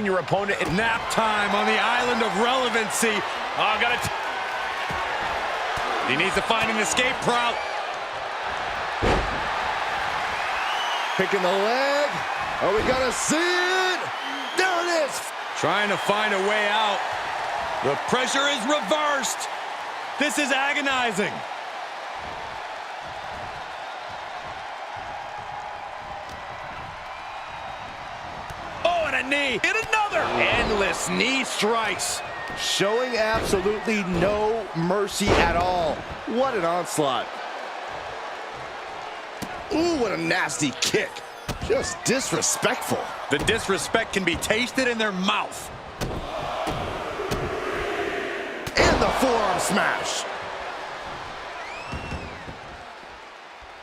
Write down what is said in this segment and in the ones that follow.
your opponent. Nap time on the island of relevancy. Oh, He needs to find an escape route. Picking the leg. Are we gonna see it? There it is. Trying to find a way out. The pressure is reversed. This is agonizing. Oh, and a knee. And another. Endless knee strikes. Showing absolutely no mercy at all. What an onslaught. Ooh, what a nasty kick. Just disrespectful. The disrespect can be tasted in their mouth. And the forearm smash.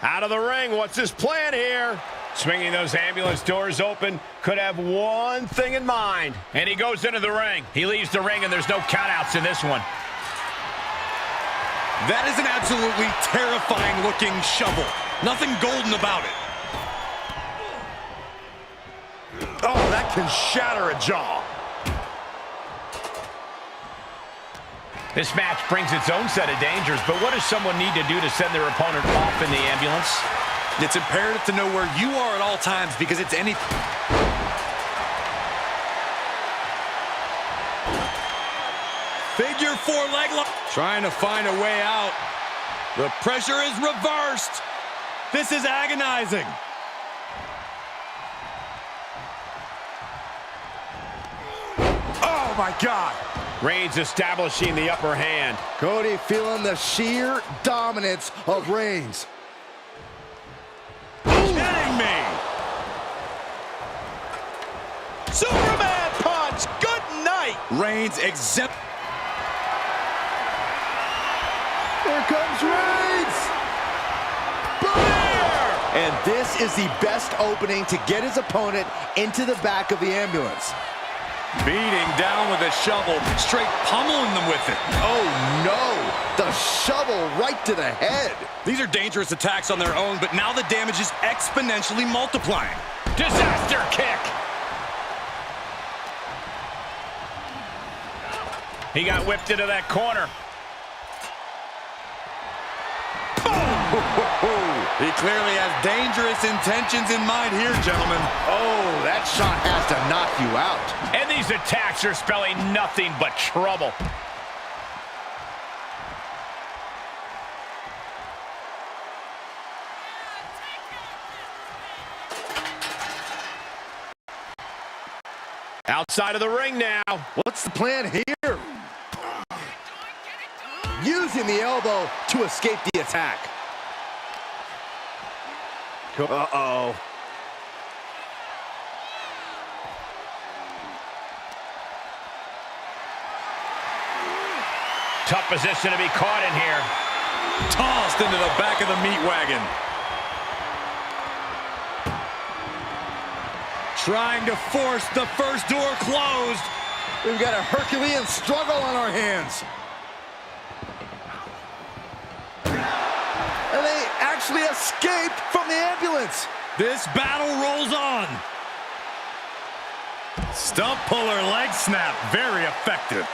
out of the ring. What's his plan here? Swinging those ambulance doors open, could have one thing in mind. And he goes into the ring. He leaves the ring, and there's no countouts in this one. That is an absolutely terrifying-looking shovel. Nothing golden about it. Oh, that can shatter a jaw. This match brings its own set of dangers, but what does someone need to do to send their opponent off in the ambulance? It's imperative to know where you are at all times, because it's any... Figure four leg lock. Trying to find a way out. The pressure is reversed. This is agonizing. Oh, my God. Reigns establishing the upper hand. Cody feeling the sheer dominance of Reigns. Kidding me. Superman punch. Good night. Reigns exempt. Here comes Reigns. Boom! And this is the best opening to get his opponent into the back of the ambulance. Beating down with a shovel, straight pummeling them with it. Oh, no. The shovel right to the head. These are dangerous attacks on their own, but now the damage is exponentially multiplying. Disaster kick. He got whipped into that corner. He clearly has dangerous intentions in mind here, gentlemen. Oh, that shot has to knock you out. And these attacks are spelling nothing but trouble. Outside of the ring now. What's the plan here? Using the elbow to escape the attack. Uh-oh. Tough position to be caught in here. Tossed into the back of the meat wagon. Trying to force the first door closed. We've got a Herculean struggle on our hands. And they actually escaped from the ambulance. This battle rolls on. Stump puller leg snap, very effective.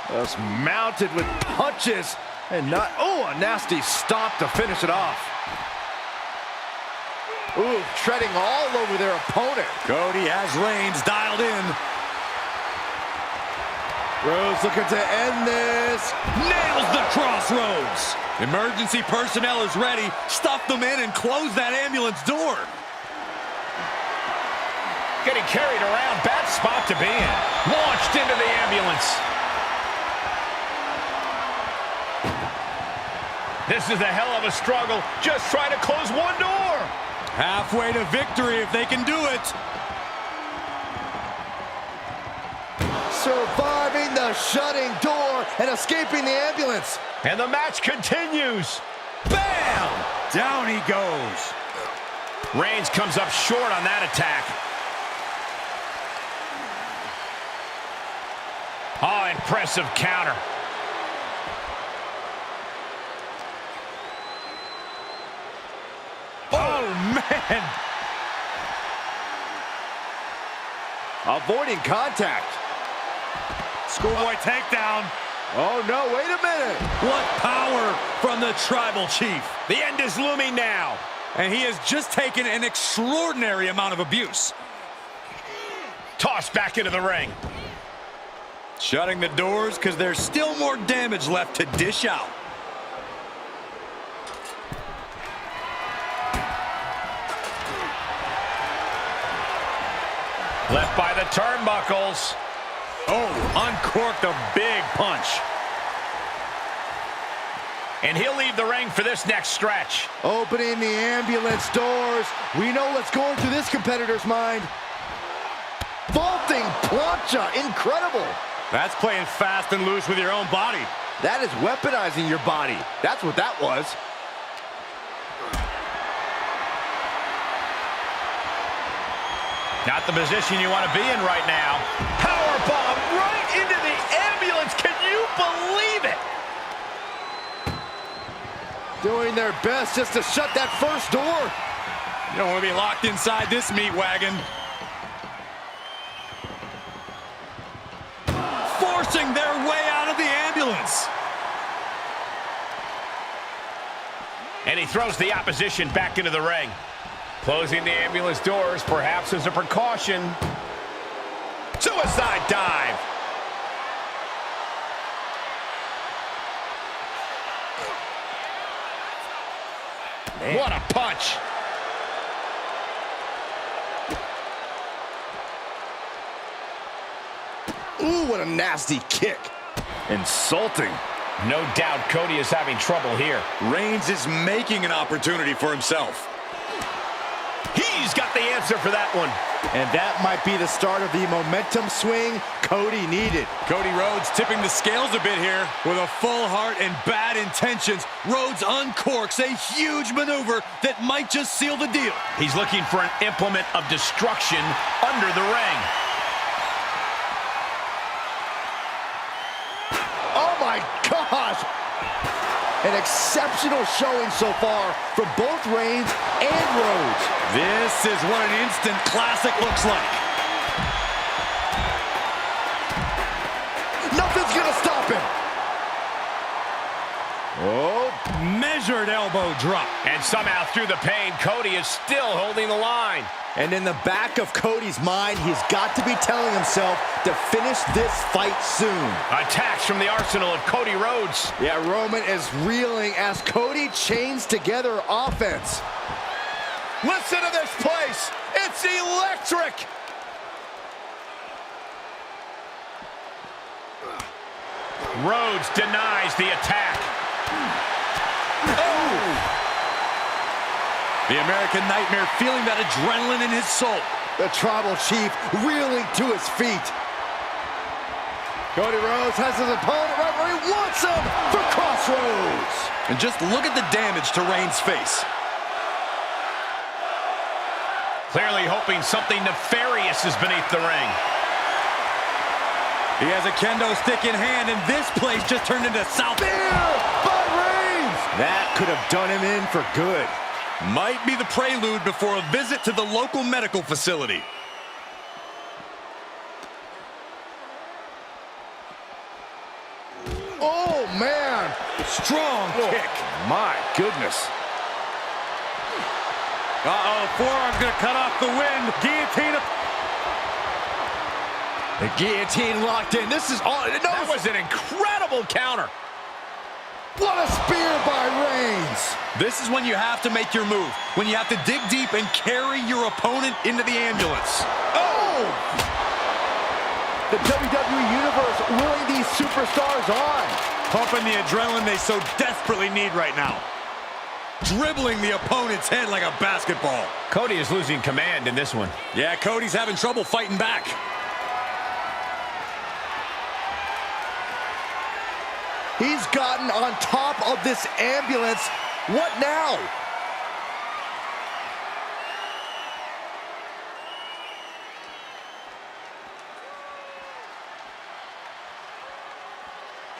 Just mounted with punches and not, oh, a nasty stop to finish it off. Ooh, treading all over their opponent. Cody has Reigns dialed in. Rhodes looking to end this. Nails the crossroads. Emergency personnel is ready. Stuff them in and close that ambulance door. Getting carried around, bad spot to be in. Launched into the ambulance. This is a hell of a struggle. Just trying to close one door. Halfway to victory if they can do it. Surviving the shutting door and escaping the ambulance. And the match continues. Bam! Down he goes. Reigns comes up short on that attack. Oh, impressive counter. Oh, man! avoiding contact. Schoolboy takedown. Oh no, wait a minute. What power from the Tribal Chief. The end is looming now. And he has just taken an extraordinary amount of abuse. Tossed back into the ring. Shutting the doors because there's still more damage left to dish out. Left by the turnbuckles. Oh, uncorked a big punch. And he'll leave the ring for this next stretch. Opening the ambulance doors. We know what's going through this competitor's mind. Vaulting plancha, incredible. That's playing fast and loose with your own body. That is weaponizing your body. That's what that was. Not the position you want to be in right now. Powerbomb right into the ambulance. Can you believe it? Doing their best just to shut that first door. You don't want to be locked inside this meat wagon. Forcing their way out of the ambulance. And he throws the opposition back into the ring. Closing the ambulance doors, perhaps as a precaution. Suicide dive. Man. What a punch. Ooh, what a nasty kick. Insulting. No doubt Cody is having trouble here. Reigns is making an opportunity for himself. He's got the answer for that one. And that might be the start of the momentum swing Cody needed. Cody Rhodes tipping the scales a bit here. With a full heart and bad intentions, Rhodes uncorks a huge maneuver that might just seal the deal. He's looking for an implement of destruction under the ring. Oh my gosh! An exceptional showing so far from both Reigns and Rhodes. This is what an instant classic looks like. Nothing's gonna stop him. Oh, Measured elbow drop. And somehow through the pain, Cody is still holding the line. and in the back of Cody's mind, he's got to be telling himself to finish this fight soon. Attacks from the arsenal of Cody Rhodes. Yeah, Roman is reeling as Cody chains together offense. Listen to this place. It's electric. Rhodes denies the attack. Oh! The American Nightmare feeling that adrenaline in his soul. The Tribal Chief reeling to his feet. Cody Rhodes has his opponent right where he wants him for Crossroads. And just look at the damage to Reigns' face. Clearly hoping something nefarious is beneath the ring. He has a kendo stick in hand, and this place just turned into South. Spear by Reigns! That could have done him in for good. Might be the prelude before a visit to the local medical facility. Oh, man! Strong kick. My goodness. Uh-oh, forearm's gonna cut off the wind. Guillotine. The guillotine locked in. This is all. That was an incredible counter. What a spear by Reigns. This is when you have to make your move. When you have to dig deep and carry your opponent into the ambulance. Oh! The WWE Universe willing these superstars on. Pumping the adrenaline they so desperately need right now. Dribbling the opponent's head like a basketball. Cody is losing command in this one. Yeah, Cody's having trouble fighting back. He's gotten on top of this ambulance. What now?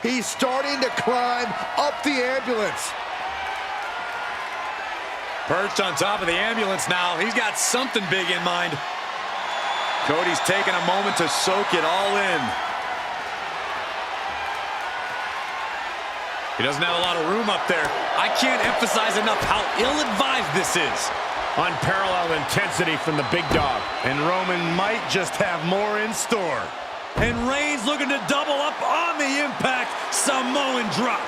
He's starting to climb up the ambulance. Perched on top of the ambulance now. He's got something big in mind. Cody's taking a moment to soak it all in. He doesn't have a lot of room up there. I can't emphasize enough how ill-advised this is. Unparalleled intensity from the big dog. And Roman might just have more in store. And Reigns looking to double up on the impact. Samoan drop.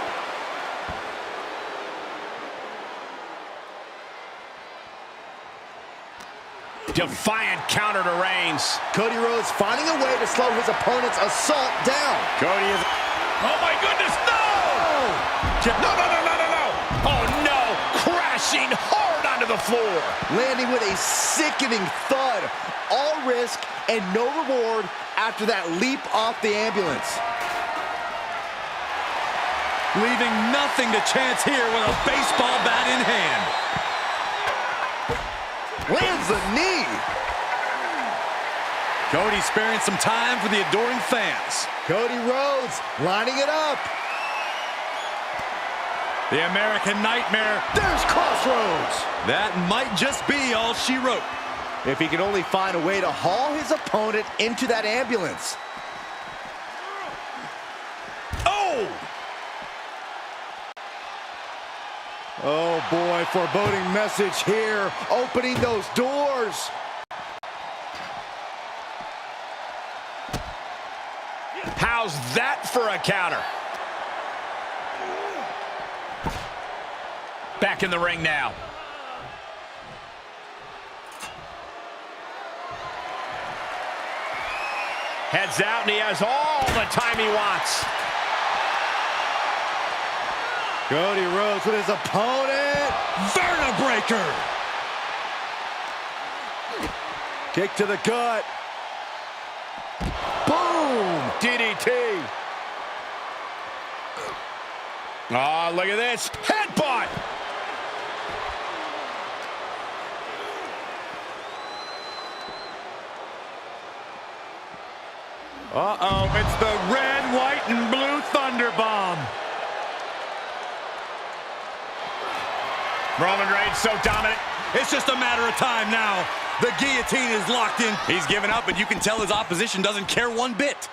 Defiant counter to Reigns. Cody Rhodes finding a way to slow his opponent's assault down. Cody is... Oh, my goodness, no! No. Oh, no. Crashing hard onto the floor. Landing with a sickening thud. All risk and no reward after that leap off the ambulance. Leaving nothing to chance here with a baseball bat in hand. Lands the knee. Cody sparing some time for the adoring fans. Cody Rhodes lining it up. The American Nightmare. There's Crossroads. That might just be all she wrote. If he can only find a way to haul his opponent into that ambulance. Oh! Oh boy, foreboding message here. Opening those doors. How's that for a counter? Back in the ring now. Heads out, and he has all the time he wants. Cody Rhodes with his opponent. Vertebreaker. Kick to the gut. Boom! DDT. Oh, look at this. Headbutt. Uh-oh, it's the red, white, and blue Thunder Bomb. Roman Reigns so dominant. It's just a matter of time now. The guillotine is locked in. He's given up, but you can tell his opposition doesn't care one bit.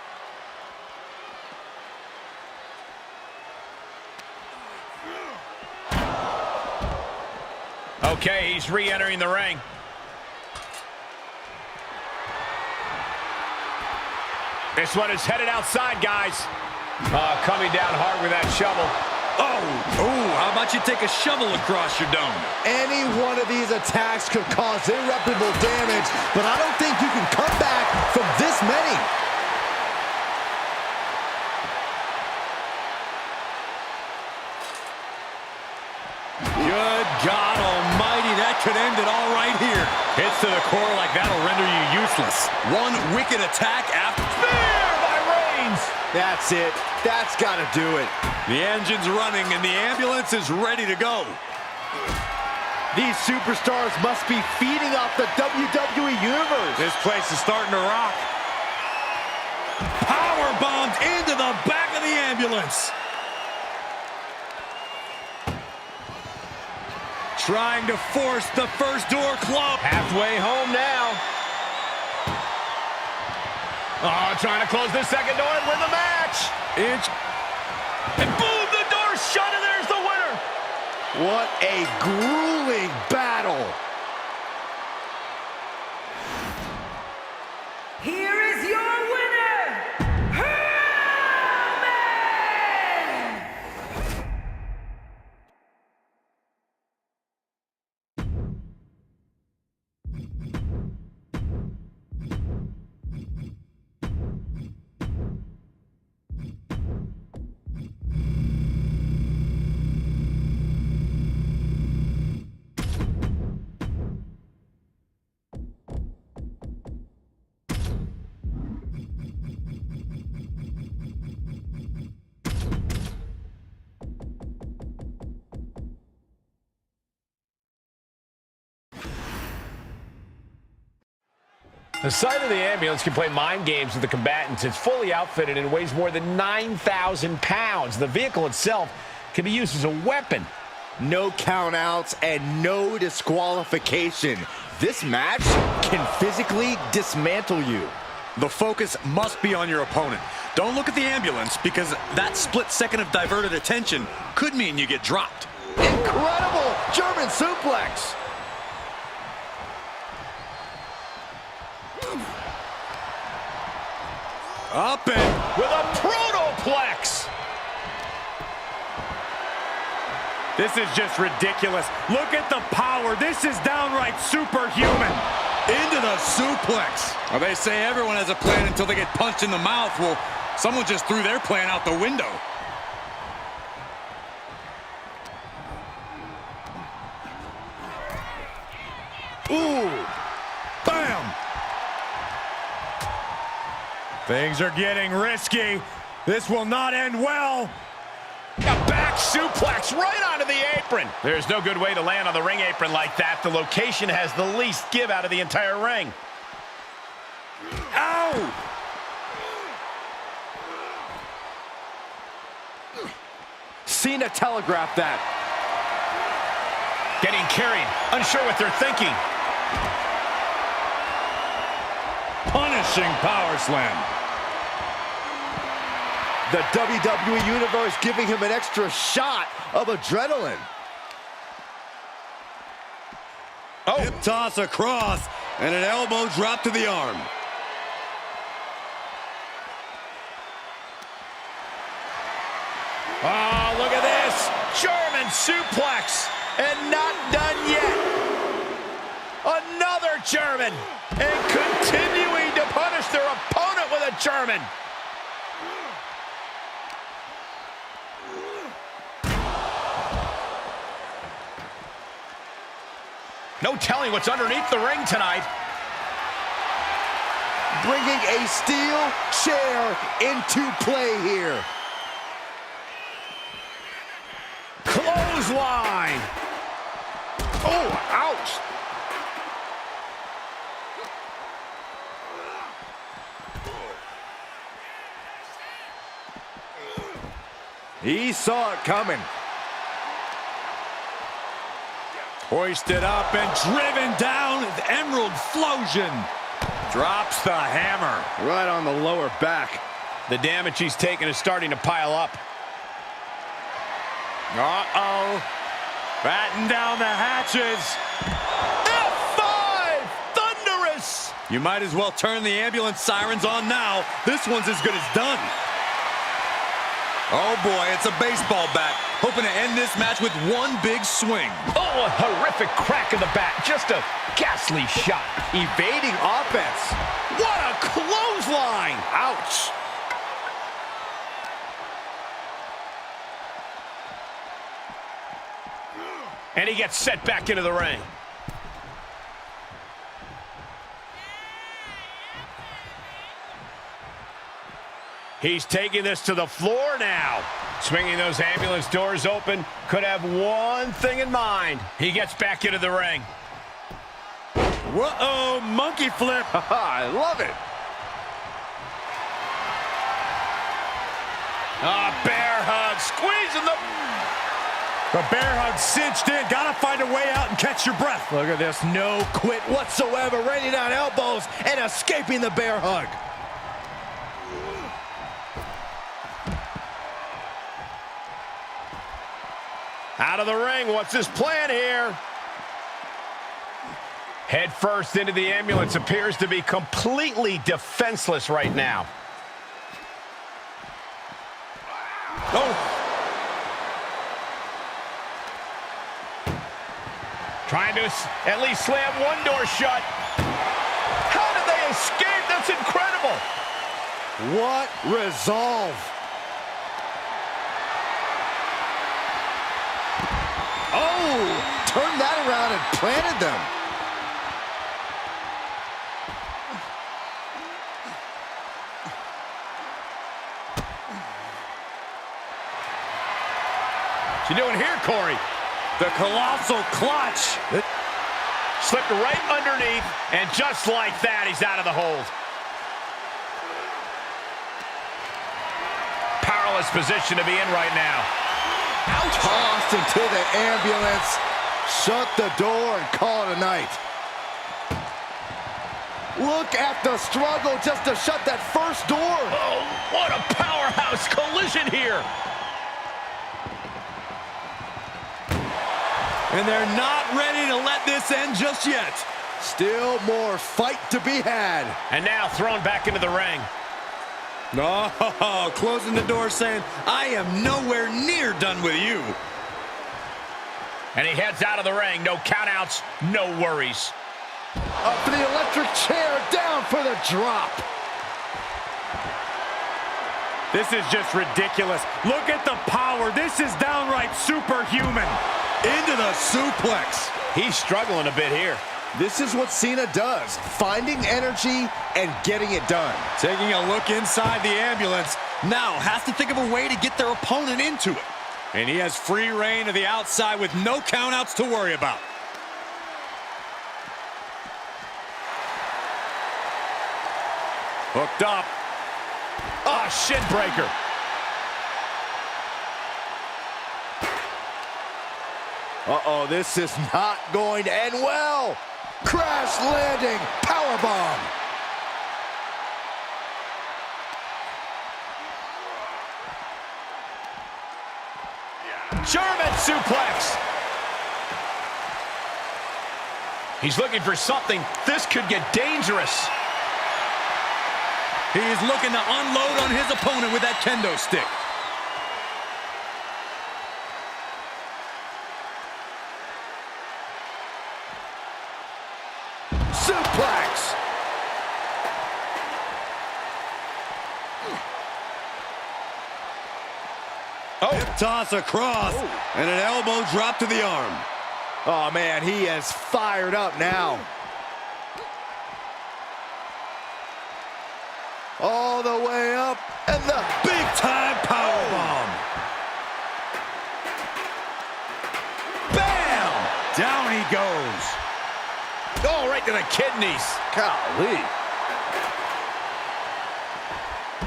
Okay, he's re-entering the ring. This one is headed outside, guys. Coming down hard with that shovel. Oh, how about you take a shovel across your dome? Any one of these attacks could cause irreparable damage, but I don't think you can come back from this many. Good God almighty, that could end it all right here. Hits to the core like that'll render you useless. One wicked attack after... Spear by Reigns! That's it. That's got to do it. The engine's running and the ambulance is ready to go. These superstars must be feeding off the WWE Universe. This place is starting to rock. Power bombed into the back of the ambulance. Trying to force the first door closed. Halfway home now. Oh, trying to close the second door and win the match. And boom, the door's shut, and there's the winner. What a grueling battle. Here is your winner, Roman! The sight of the ambulance can play mind games with the combatants. It's fully outfitted and weighs more than 9,000 pounds. The vehicle itself can be used as a weapon. No countouts and no disqualification. This match can physically dismantle you. The focus must be on your opponent. Don't look at the ambulance, because that split second of diverted attention could mean you get dropped. Incredible German suplex. Up and with a protoplex. This is just ridiculous. Look at the power. This is downright superhuman. into the suplex. Well, they say everyone has a plan until they get punched in the mouth. Well, someone just threw their plan out the window. Ooh. Bam. Things are getting risky. This will not end well. A back suplex right onto the apron. There's no good way to land on the ring apron like that. The location has the least give out of the entire ring. Ow! Cena telegraphed that. Getting carried, unsure what they're thinking. Punishing power slam. The WWE Universe giving him an extra shot of adrenaline. Oh, hip toss across, and an elbow drop to the arm. Oh, look at this. German suplex. And not done yet. Another German. And continuing to punish their opponent with a German. No telling what's underneath the ring tonight. Bringing a steel chair into play here. Clothesline. Oh, ouch. He saw it coming. Hoisted up and driven down. Emerald Flosion. Drops the hammer. Right on the lower back. The damage he's taken is starting to pile up. Uh-oh. Batten down the hatches. F5! Thunderous! You might as well turn the ambulance sirens on now. This one's as good as done. Oh boy, it's a baseball bat. Hoping to end this match with one big swing. Oh, a horrific crack of the bat. Just a ghastly shot. Evading offense. What a clothesline! Ouch. And he gets set back into the ring. He's taking this to the floor now. Swinging those ambulance doors open. Could have one thing in mind. He gets back into the ring. Whoa, monkey flip. I love it. Bear hug. Squeezing The bear hug cinched in. Gotta find a way out and catch your breath. Look at this. No quit whatsoever. Raining down elbows and escaping the bear hug. Out of the ring. What's his plan here? Head first into the ambulance. Appears to be completely defenseless right now. Oh. Trying to at least slam one door shut. How did they escape? That's incredible. What resolve. Oh, turned that around and planted them. What you doing here, Corey? The colossal clutch. Slipped right underneath, and just like that, he's out of the hold. Powerless position to be in right now. Ouch. Tossed into the ambulance. Shut the door and call it a night. Look at the struggle just to shut that first door. Oh, what a powerhouse collision here. And they're not ready to let this end just yet. Still more fight to be had. And now thrown back into the ring. Oh, closing the door saying, I am nowhere near done with you. And he heads out of the ring. No countouts, no worries. Up for the electric chair, down for the drop. This is just ridiculous. Look at the power. This is downright superhuman. Into the suplex. He's struggling a bit here. This is what Cena does, finding energy and getting it done. Taking a look inside the ambulance. Now has to think of a way to get their opponent into it. And he has free reign to the outside with no countouts to worry about. Hooked up. Oh, shin breaker. Uh-oh, this is not going to end well. Crash landing, powerbomb. German suplex. He's looking for something. This could get dangerous. He is looking to unload on his opponent with that kendo stick. Suplex. Oh. Hip toss across. And an elbow drop to the arm. Oh, man, he is fired up now. All the way up, and the Big-time powerbomb. bam! Down he goes. Oh, right to the kidneys. Golly.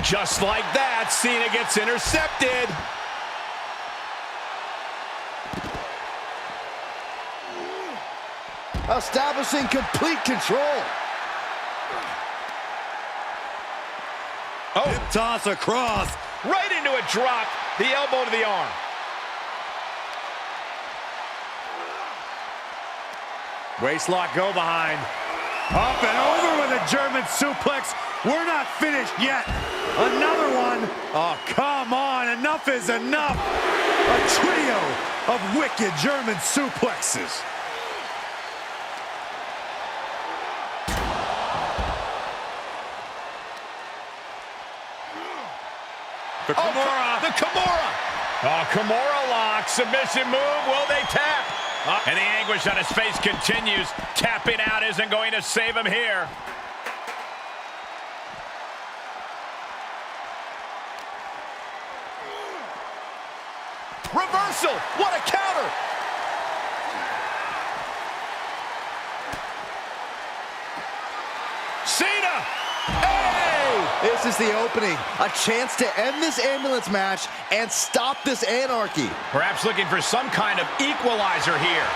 Just like that, Cena gets intercepted. Establishing complete control. Oh, Hip toss across. right into a drop. The elbow to the arm. Waistlock go behind. Up and over with a German suplex. We're not finished yet. Another one. Oh, come on. Enough is enough. A trio of wicked German suplexes. The Kimura. The Kimura. Oh, Kimura lock. Submission move. Will they tap? And the anguish on his face continues. Tapping out isn't going to save him here. Reversal. What a counter. Cena. Hey! This is the opening. A chance to end this ambulance match and stop this anarchy. Perhaps looking for some kind of equalizer here.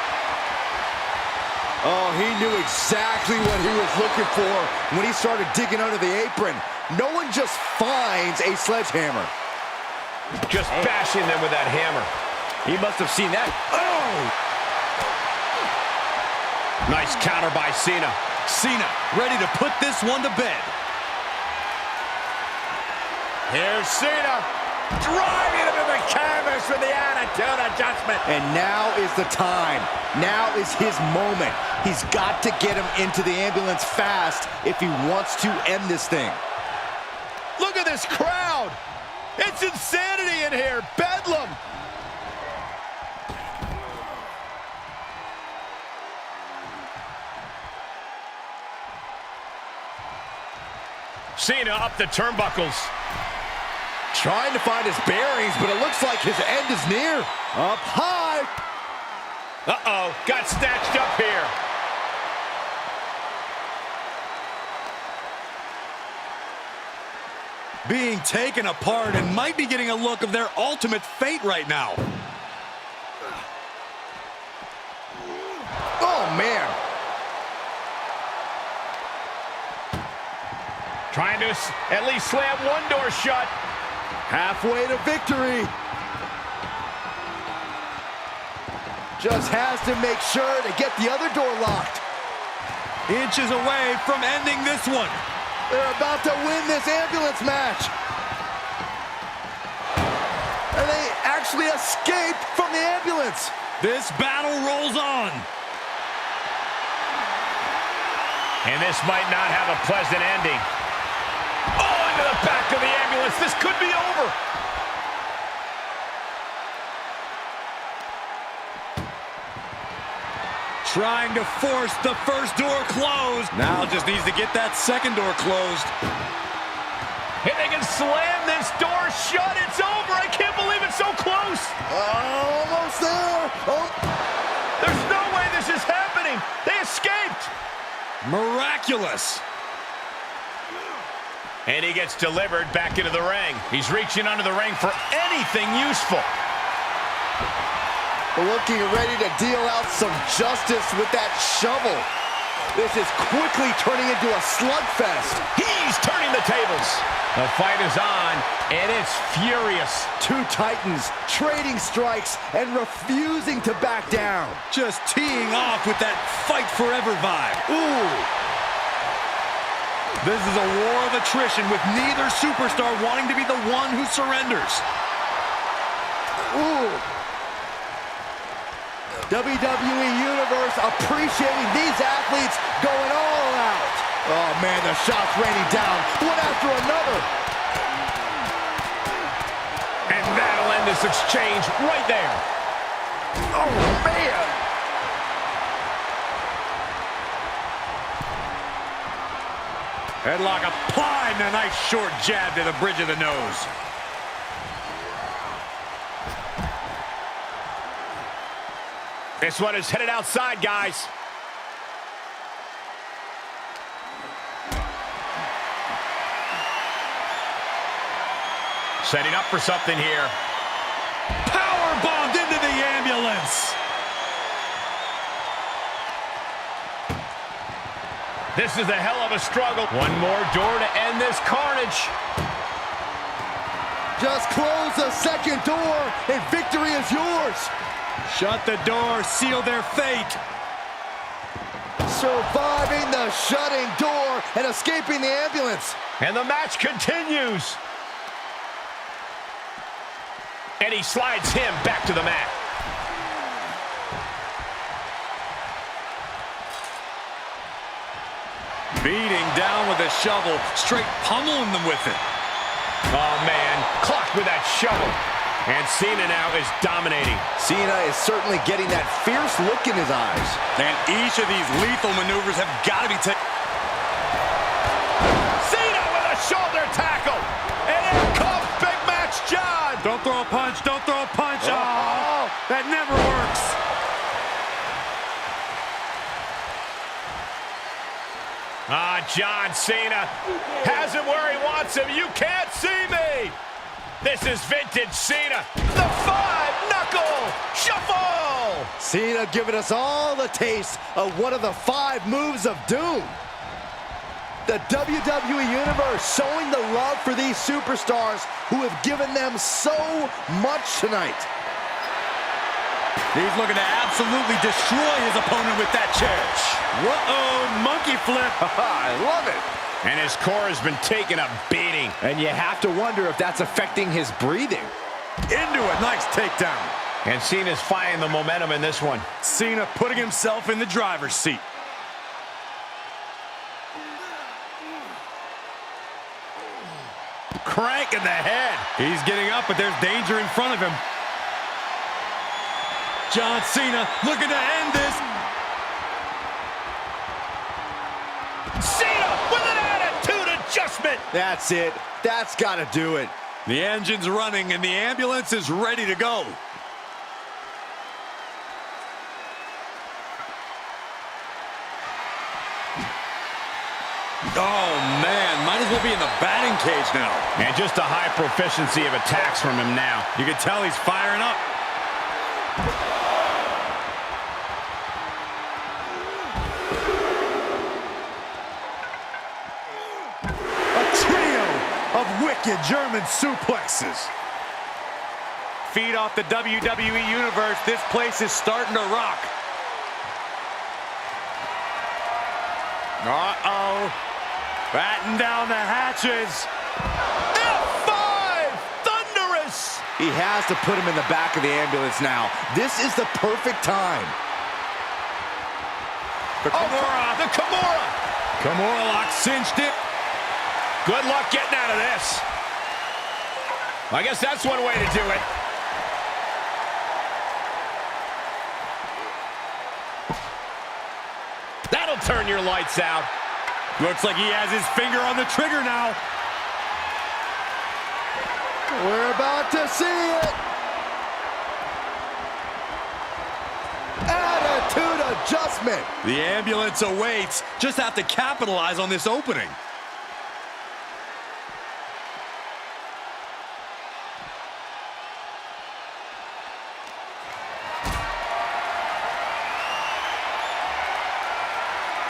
Oh, he knew exactly what he was looking for when he started digging under the apron. No one just finds a sledgehammer. Just bashing them with that hammer. He must have seen that. Oh! Nice counter by Cena. Cena ready to put this one to bed. Here's Cena. Driving him to the canvas with the attitude adjustment. And now is the time. Now is his moment. He's got to get him into the ambulance fast if he wants to end this thing. Look at this crowd. It's insanity in here. Bedlam. Cena up the turnbuckles. Trying to find his bearings, but it looks like his end is near. Up high. Uh-oh, got snatched up here. Being taken apart and might be getting a look of their ultimate fate right now. Oh, man. Trying to at least slam one door shut. Halfway to victory. Just has to make sure to get the other door locked. Inches away from ending this one. They're about to win this ambulance match. And they actually escaped from the ambulance. This battle rolls on. And this might not have a pleasant ending. Oh, into the back of the ambulance. This could be over. Trying to force the first door closed. Now just needs to get that second door closed. And they can slam this door shut. It's over. I can't believe it's so close. Almost there. Oh. There's no way this is happening. They escaped. Miraculous. And he gets delivered back into the ring. He's reaching under the ring for anything useful. Looking ready to deal out some justice with that shovel. This is quickly turning into a slugfest. He's turning the tables. The fight is on, and it's furious. Two titans trading strikes and refusing to back down. Just teeing off with that fight forever vibe. Ooh. This is a war of attrition with neither superstar wanting to be the one who surrenders. Ooh. WWE Universe appreciating these athletes going all out. Oh, man, the shots raining down, one after another. And that'll end this exchange right there. Oh, man. Headlock applied and a nice short jab to the bridge of the nose. This one is headed outside, guys. Setting up for something here. Power bombed into the ambulance. This is a hell of a struggle. One more door to end this carnage. Just close the second door and victory is yours. Shut the door, seal their fate. Surviving the shutting door and escaping the ambulance. And the match continues. And he slides him back to the mat. Beating down with a shovel, straight pummeling them with it. Oh, man, clocked with that shovel. And Cena now is dominating. Cena is certainly getting that fierce look in his eyes. And each of these lethal maneuvers have got to be taken. Cena with a shoulder tackle. And here comes Big Match Jhon. Don't throw a punch, don't throw a punch. Oh, that never works. John Cena has him where he wants him. You can't see me. This is vintage Cena. The five-knuckle shuffle. Cena giving us all the taste of one of the 5 moves of doom. The WWE Universe showing the love for these superstars who have given them so much tonight. He's looking to absolutely destroy his opponent with that chair. Uh-oh, monkey flip. I love it. And his core has been taking a beating. And you have to wonder if that's affecting his breathing. Into a nice takedown. And Cena's finding the momentum in this one. Cena putting himself in the driver's seat. Crank in the head. He's getting up, but there's danger in front of him. John Cena looking to end this. Cena with an attitude adjustment. That's it. That's got to do it. The engine's running and the ambulance is ready to go. Oh, man, might as well be in the batting cage now. And just a high proficiency of attacks from him now. You can tell he's firing up. A of wicked German suplexes. Feed off the WWE Universe. This place is starting to rock. Uh-oh. Batten down the hatches. F5! Thunderous! He has to put him in the back of the ambulance now. This is the perfect time. The Kimura. The Kimura! Kimura lock cinched it. Good luck getting out of this. I guess that's one way to do it. That'll turn your lights out. Looks like he has his finger on the trigger now. We're about to see it. Attitude adjustment. The ambulance awaits. Just have to capitalize on this opening.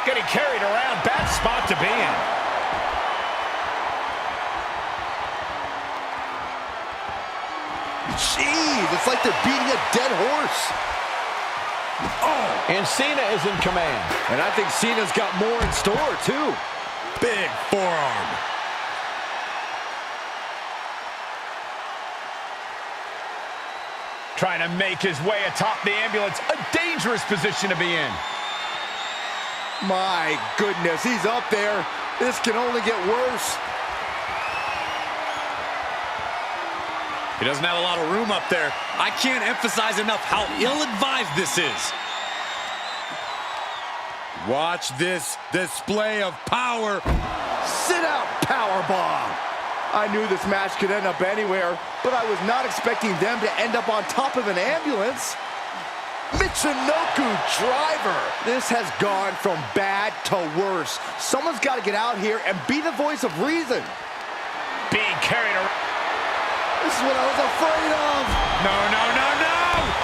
Getting carried around, bad spot to be in. Jeez, it's like they're beating a dead horse. Oh, and Cena is in command. And I think Cena's got more in store, too. Big forearm. Trying to make his way atop the ambulance. A dangerous position to be in. My goodness, he's up there. This can only get worse. He doesn't have a lot of room up there. I can't emphasize enough how ill-advised this is. Watch this display of power. Sit out, powerbomb. I knew this match could end up anywhere, but I was not expecting them to end up on top of an ambulance. Michinoku driver. This has gone from bad to worse. Someone's got to get out here and be the voice of reason. Being carried around. This is what I was afraid of. No, no, no, no!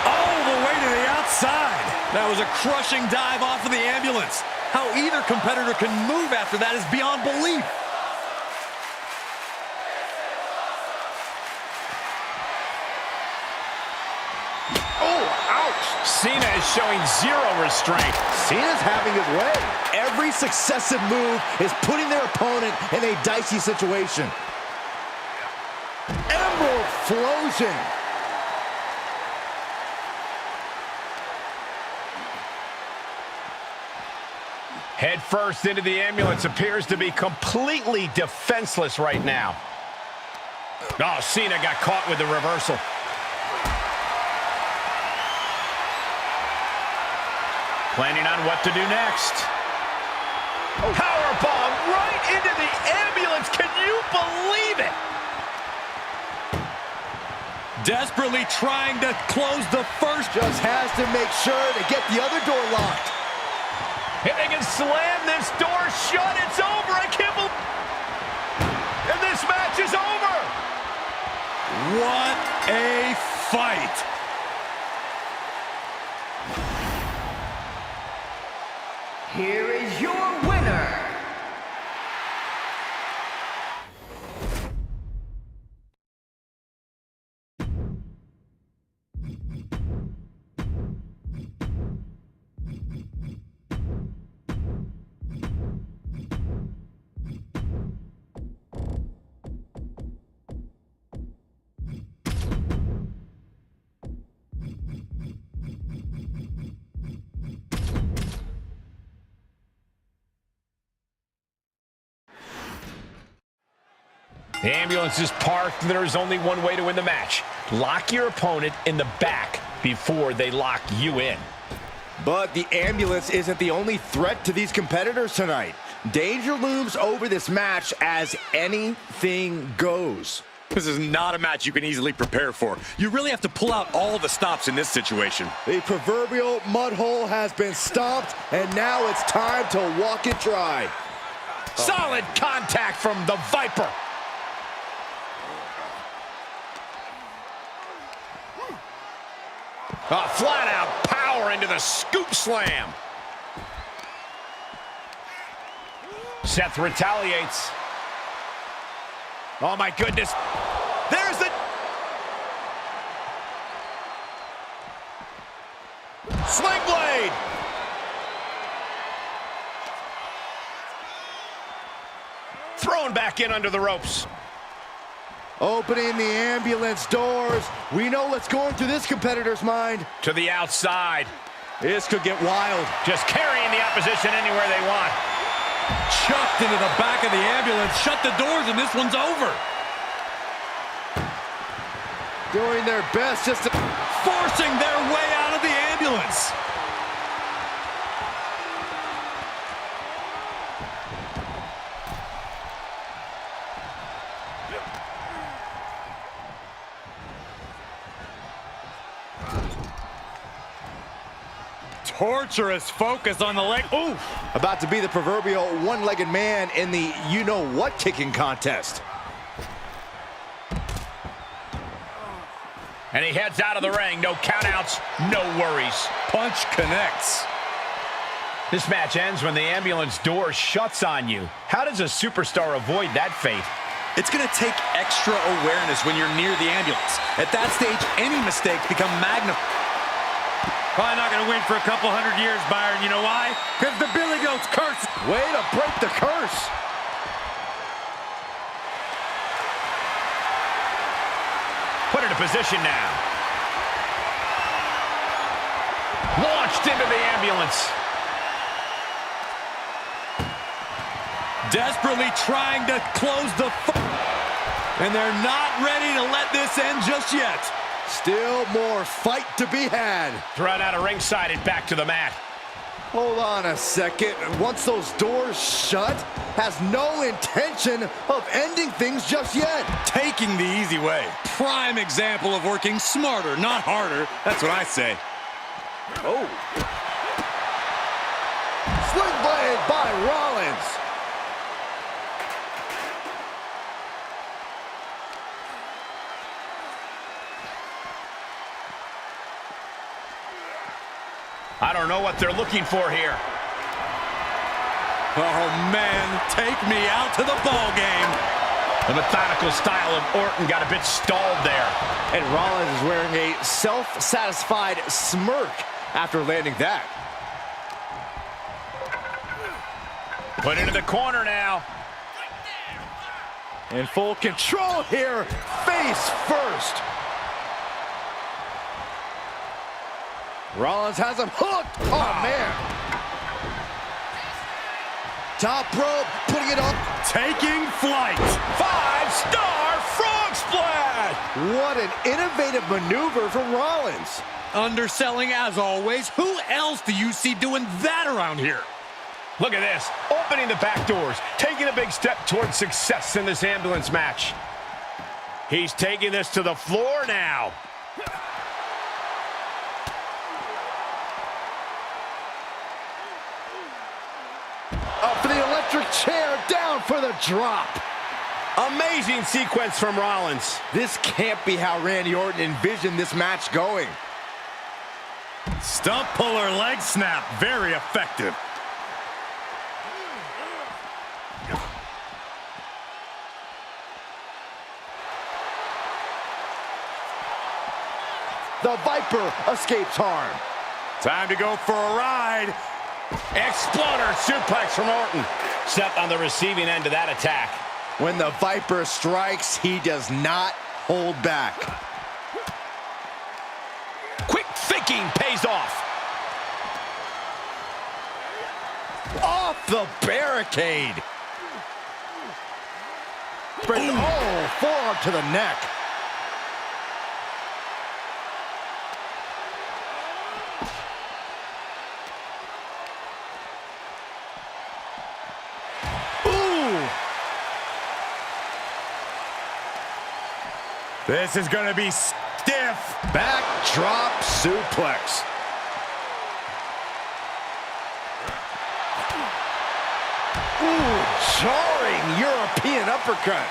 All the way to the outside. That was a crushing dive off of the ambulance. How either competitor can move after that is beyond belief. Oh, ouch. Cena is showing zero restraint. Cena's having his way. Every successive move is putting their opponent in a dicey situation. Emerald Flosion. Head first into the ambulance, appears to be completely defenseless right now. Oh, Cena got caught with the reversal. Planning on what to do next. Powerbomb right into the ambulance. Can you believe it? Desperately trying to close the first. Just has to make sure to get the other door locked. If they can slam this door shut, it's over. I can't believe. And this match is over. What a fight. Here is your winner, The ambulance is parked. There's only one way to win the match. Lock your opponent in the back before they lock you in. But the ambulance isn't the only threat to these competitors tonight. Danger looms over this match as anything goes. This is not a match you can easily prepare for. You really have to pull out all the stops in this situation. The proverbial mud hole has been stomped, and now it's time to walk it dry. Solid contact from the Viper. Flat out power into the scoop slam. Seth retaliates. Oh, my goodness. There's the... Sling blade. Thrown back in under the ropes. Opening the ambulance doors. We know what's going through this competitor's mind. To the outside. This could get wild. Just carrying the opposition anywhere they want. Chucked into the back of the ambulance. Shut the doors and this one's over. Doing their best just to... Forcing their way out of the ambulance. Torturous focus on the leg. Ooh! About to be the proverbial one-legged man in the you-know-what kicking contest. And he heads out of the ring. No countouts, no worries. Punch connects. This match ends when the ambulance door shuts on you. How does a superstar avoid that fate? It's going to take extra awareness when you're near the ambulance. At that stage, any mistakes become magnified. Probably not going to win for a couple hundred years, Byron. You know why? Because the Billy Goat's curse. Way to break the curse. Put it in position now. Launched into the ambulance. Desperately trying to close the... And they're not ready to let this end just yet. Still more fight to be had. Thrown out of ringside and back to the mat. Hold on a second. Once those doors shut, has no intention of ending things just yet. Taking the easy way. Prime example of working smarter, not harder. That's what I say. Oh. Sling blade by Rollins. I don't know what they're looking for here. Oh, man, take me out to the ball game. The methodical style of Orton got a bit stalled there. And Rollins is wearing a self-satisfied smirk after landing that. Put into the corner now. In full control here, face first. Rollins has him hooked. Oh, man. Top rope, putting it up. Taking flight. 5-star frog splash. What an innovative maneuver from Rollins. Underselling as always. Who else do you see doing that around here? Look at this. Opening the back doors. Taking a big step towards success in this ambulance match. He's taking this to the floor now. Up for the electric chair, down for the drop. Amazing sequence from Rollins. This can't be how Randy Orton envisioned this match going. Stump puller leg snap, very effective. The Viper escapes harm. Time to go for a ride. Exploder suplex from Orton. Seth on the receiving end of that attack. When the Viper strikes, he does not hold back. Quick thinking pays off. Off the barricade. Oh, forearm to the neck. This is going to be stiff. Backdrop suplex. Ooh, jarring European uppercut.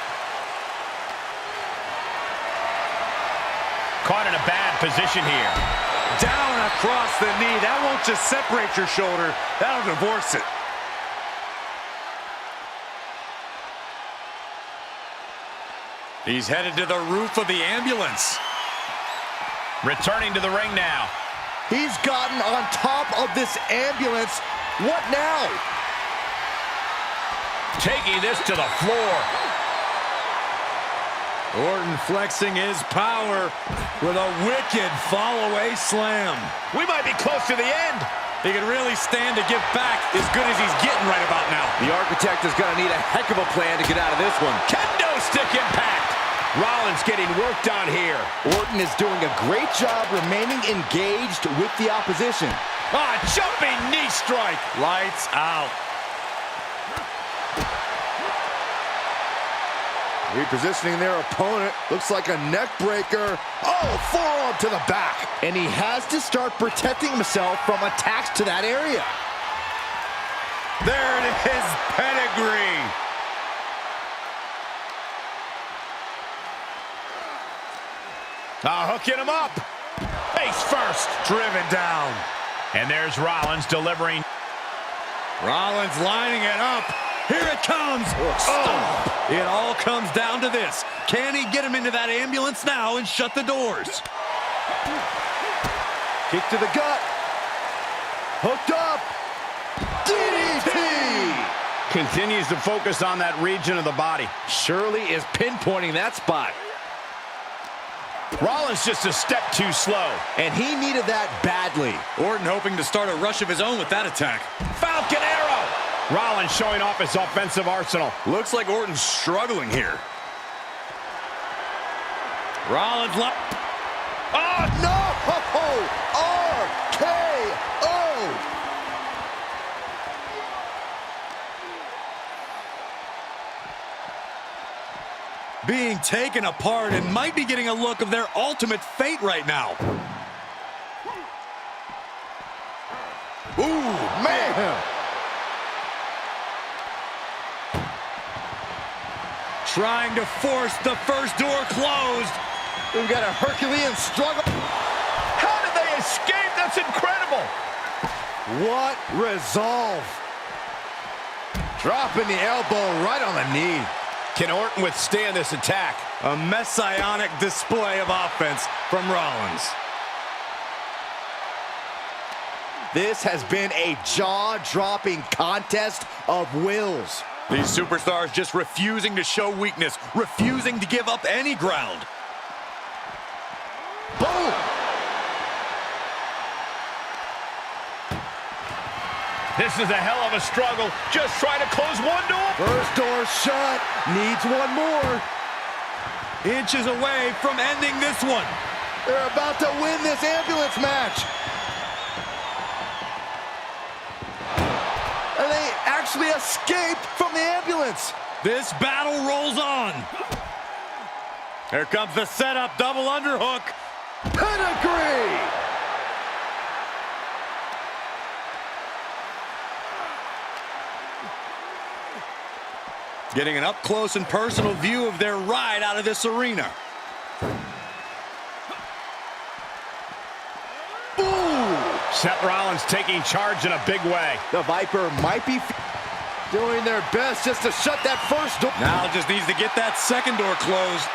Caught in a bad position here. Down across the knee. That won't just separate your shoulder. That'll divorce it. He's headed to the roof of the ambulance. Returning to the ring now. He's gotten on top of this ambulance. What now? Taking this to the floor. Orton flexing his power with a wicked fall-away slam. We might be close to the end. He could really stand to give back as good as he's getting right about now. The Architect is going to need a heck of a plan to get out of this one. Kendo stick impact. Rollins getting worked on here. Orton is doing a great job remaining engaged with the opposition. Ah, jumping knee strike. Lights out. Repositioning their opponent. Looks like a neck breaker. Oh, forearm to the back. And he has to start protecting himself from attacks to that area. There it is, pedigree. Hooking him up. Face first. Driven down. And there's Rollins delivering. Rollins lining it up. Here it comes. Oh. It all comes down to this. Can he get him into that ambulance now and shut the doors? Kick to the gut. Hooked up. DDT. Continues to focus on that region of the body. Shirley is pinpointing that spot. Rollins just a step too slow. And he needed that badly. Orton hoping to start a rush of his own with that attack. Falcon arrow. Rollins showing off his offensive arsenal. Looks like Orton's struggling here. Rollins. Oh, no! RKO! Being taken apart and might be getting a look of their ultimate fate right now. Ooh, man! Trying to force the first door closed. We've got a Herculean struggle. How did they escape? That's incredible. What resolve. Dropping the elbow right on the knee. Can Orton withstand this attack? A messianic display of offense from Rollins. This has been a jaw-dropping contest of wills. These superstars just refusing to show weakness, refusing to give up any ground. Boom! This is a hell of a struggle. Just try to close one door. First door shut. Needs one more. Inches away from ending this one. They're about to win this ambulance match. And they actually escaped from the ambulance. This battle rolls on. Here comes the setup, double underhook. Pedigree! Getting an up-close and personal view of their ride out of this arena. Ooh! Seth Rollins taking charge in a big way. The Viper might be doing their best just to shut that first door. Now just needs to get that second door closed.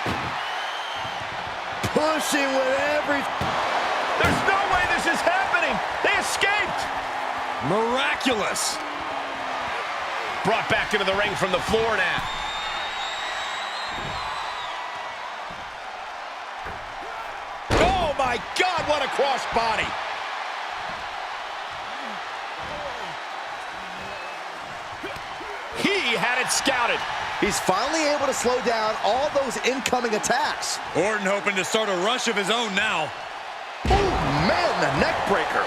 Pushing with every... There's no way this is happening. They escaped. Miraculous. Brought back into the ring from the floor now. Oh my God, what a crossbody. He had it scouted. He's finally able to slow down all those incoming attacks. Orton hoping to start a rush of his own now. Ooh, man, the neck breaker.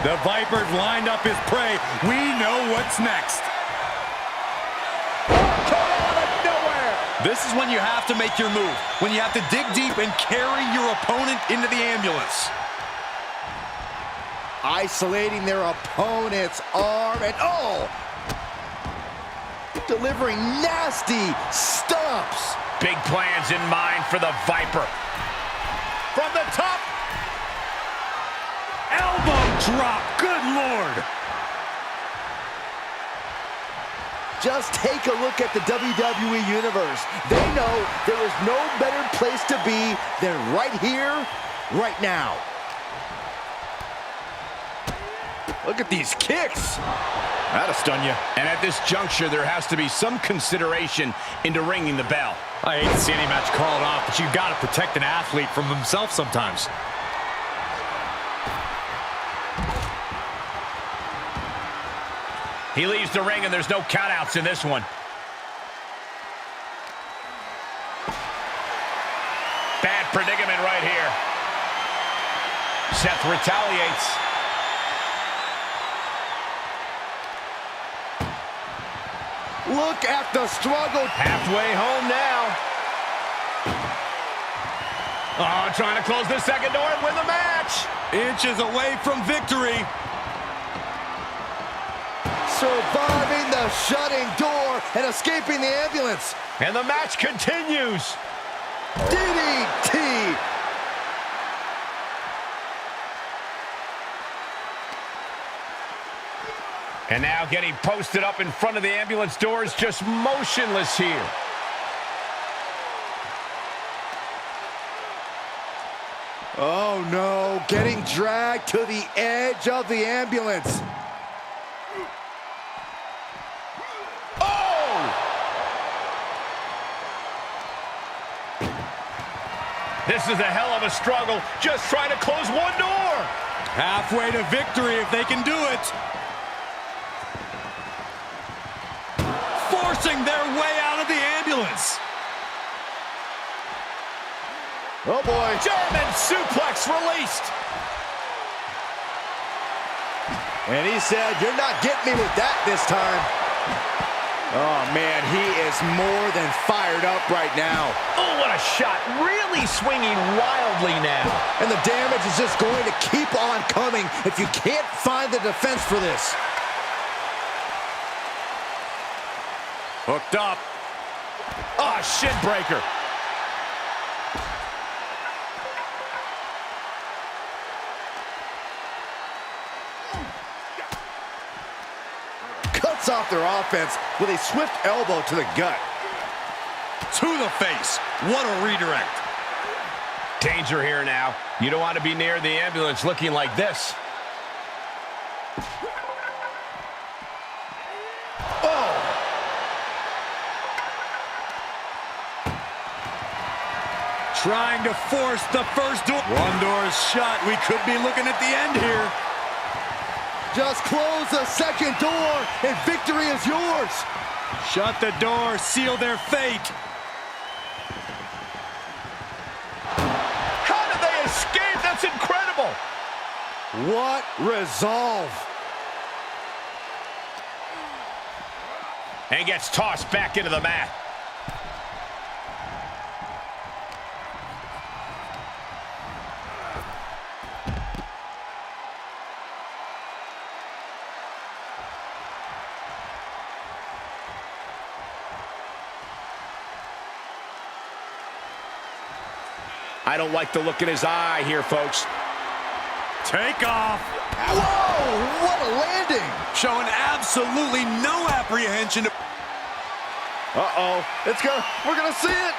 The Viper's lined up his prey. We know what's next. This is when you have to make your move. When you have to dig deep and carry your opponent into the ambulance. Isolating their opponent's arm and delivering nasty stumps. Big plans in mind for the Viper. From the top. Elbow drop. Good Lord. Just take a look at the WWE Universe. They know there is no better place to be than right here, right now. Look at these kicks. That'll stun you. And at this juncture, there has to be some consideration into ringing the bell. I hate to see any match called off, but you've got to protect an athlete from himself sometimes. He leaves the ring, and there's no countouts in this one. Bad predicament right here. Seth retaliates. Look at the struggle. Halfway home now. Oh, trying to close the second door and win the match. Inches away from victory. Surviving the shutting door and escaping the ambulance. And the match continues. DDT. And now getting posted up in front of the ambulance doors, just motionless here. Oh no, getting dragged to the edge of the ambulance. This is a hell of a struggle, just trying to close one door. Halfway to victory if they can do it. Forcing their way out of the ambulance. Oh boy. German suplex released. And he said, "You're not getting me with that this time." Oh man, he is more than fired up right now. Oh, what a shot. Really swinging wildly now. And the damage is just going to keep on coming if you can't find the defense for this. Hooked up. Oh, shin breaker. Cuts off their offense with a swift elbow to the gut. To the face. What a redirect. Danger here now. You don't want to be near the ambulance looking like this. Oh! Trying to force the first door. One door is shut. We could be looking at the end here. Just close the second door and victory is yours. Shut the door. Seal their fate. How did they escape? That's incredible. What resolve. And gets tossed back into the mat. I don't like the look in his eye here, folks. Take off. Whoa, what a landing. Showing absolutely no apprehension. Uh-oh, we're gonna see it.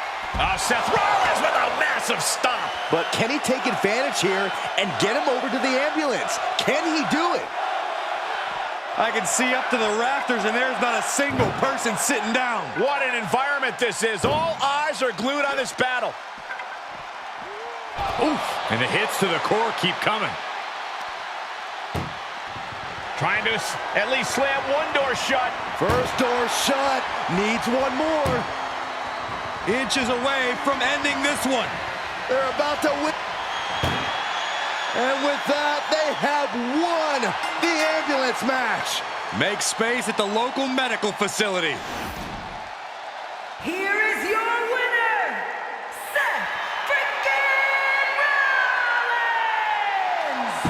Seth Rollins with a massive stomp. But can he take advantage here and get him over to the ambulance? Can he do it? I can see up to the rafters, and there's not a single person sitting down. What an environment this is. All eyes are glued on this battle. Oof. And the hits to the core keep coming. Trying to at least slam one door shut. First door shut. Needs one more. Inches away from ending this one. They're about to win. And with that, they have won the ambulance match. Make space at the local medical facility. Here is your winner, Seth freaking Rollins!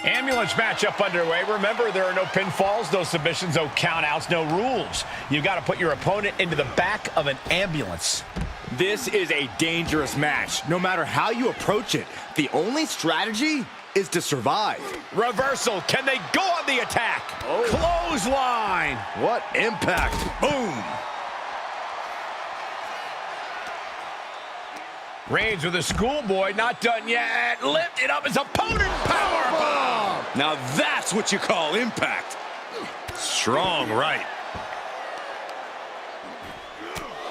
Ambulance matchup underway. Remember, there are no pinfalls, no submissions, no countouts, no rules. You've got to put your opponent into the back of an ambulance. This is a dangerous match. No matter how you approach it, the only strategy is to survive. Reversal. Can they go on the attack? Oh. Clothesline. What impact. Boom. Reigns with a schoolboy, not done yet. Lifted up his opponent. Powerbomb. Now that's what you call impact. Strong right.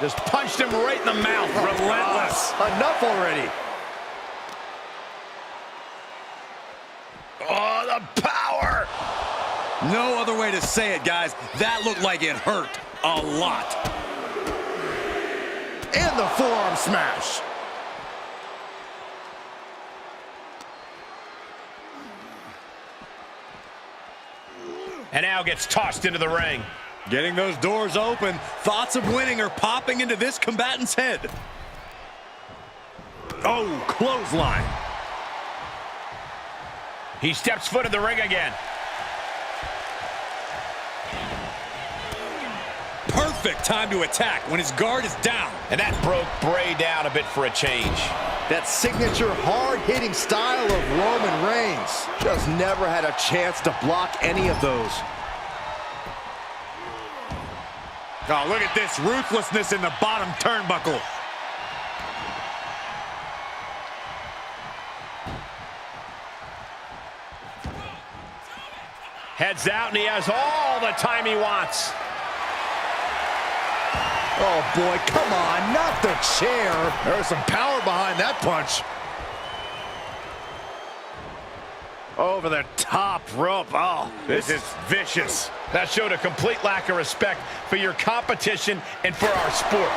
Just punched him right in the mouth. Relentless. Enough already. Oh, the power. No other way to say it, guys. That looked like it hurt a lot. And the forearm smash. And now gets tossed into the ring. Getting those doors open. Thoughts of winning are popping into this combatant's head. Oh, clothesline. He steps foot in the ring again. Perfect time to attack when his guard is down. And that broke Bray down a bit for a change. That signature hard-hitting style of Roman Reigns. Just never had a chance to block any of those. Oh, look at this ruthlessness in the bottom turnbuckle. Heads out, and he has all the time he wants. Oh, boy, come on, not the chair. There's some power behind that punch. Over the top rope. Oh, this is vicious. That showed a complete lack of respect for your competition and for our sport.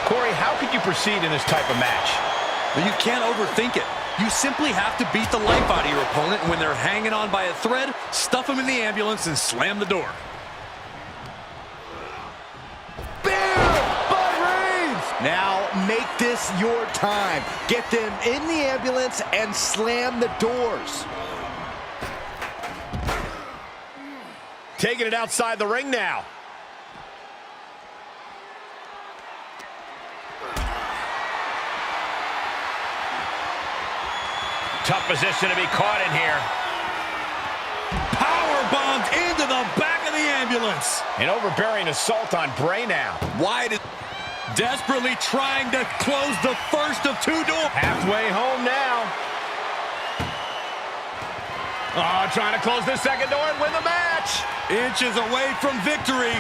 Corey, how could you proceed in this type of match? Well, you can't overthink it. You simply have to beat the life out of your opponent, and when they're hanging on by a thread, stuff them in the ambulance and slam the door. Now make this your time. Get them in the ambulance and slam the doors. Taking it outside the ring now. Tough position to be caught in here. Power bombed into the back of the ambulance. An overbearing assault on Bray now. Wyatt is desperately trying to close the first of two doors. Halfway home now. Oh, trying to close the second door and win the match. Inches away from victory.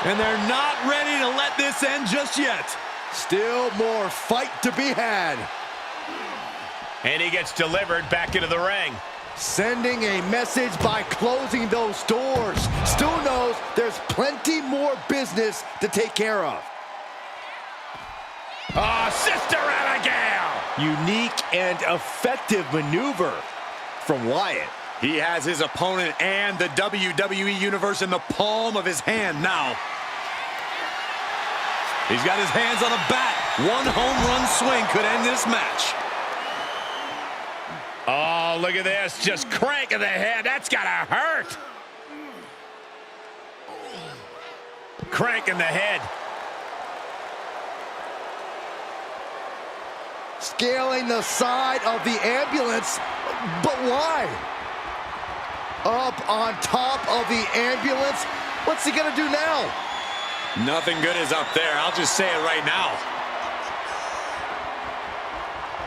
And they're not ready to let this end just yet. Still more fight to be had. And he gets delivered back into the ring. Sending a message by closing those doors. Stu knows there's plenty more business to take care of. Oh, Sister Abigail! Unique and effective maneuver from Wyatt. He has his opponent and the WWE Universe in the palm of his hand now. He's got his hands on a bat. One home run swing could end this match. Oh, look at this. Just cranking the head. That's gotta hurt. Cranking the head. Scaling the side of the ambulance. But why? Up on top of the ambulance. What's he gonna do now? Nothing good is up there. I'll just say it right now.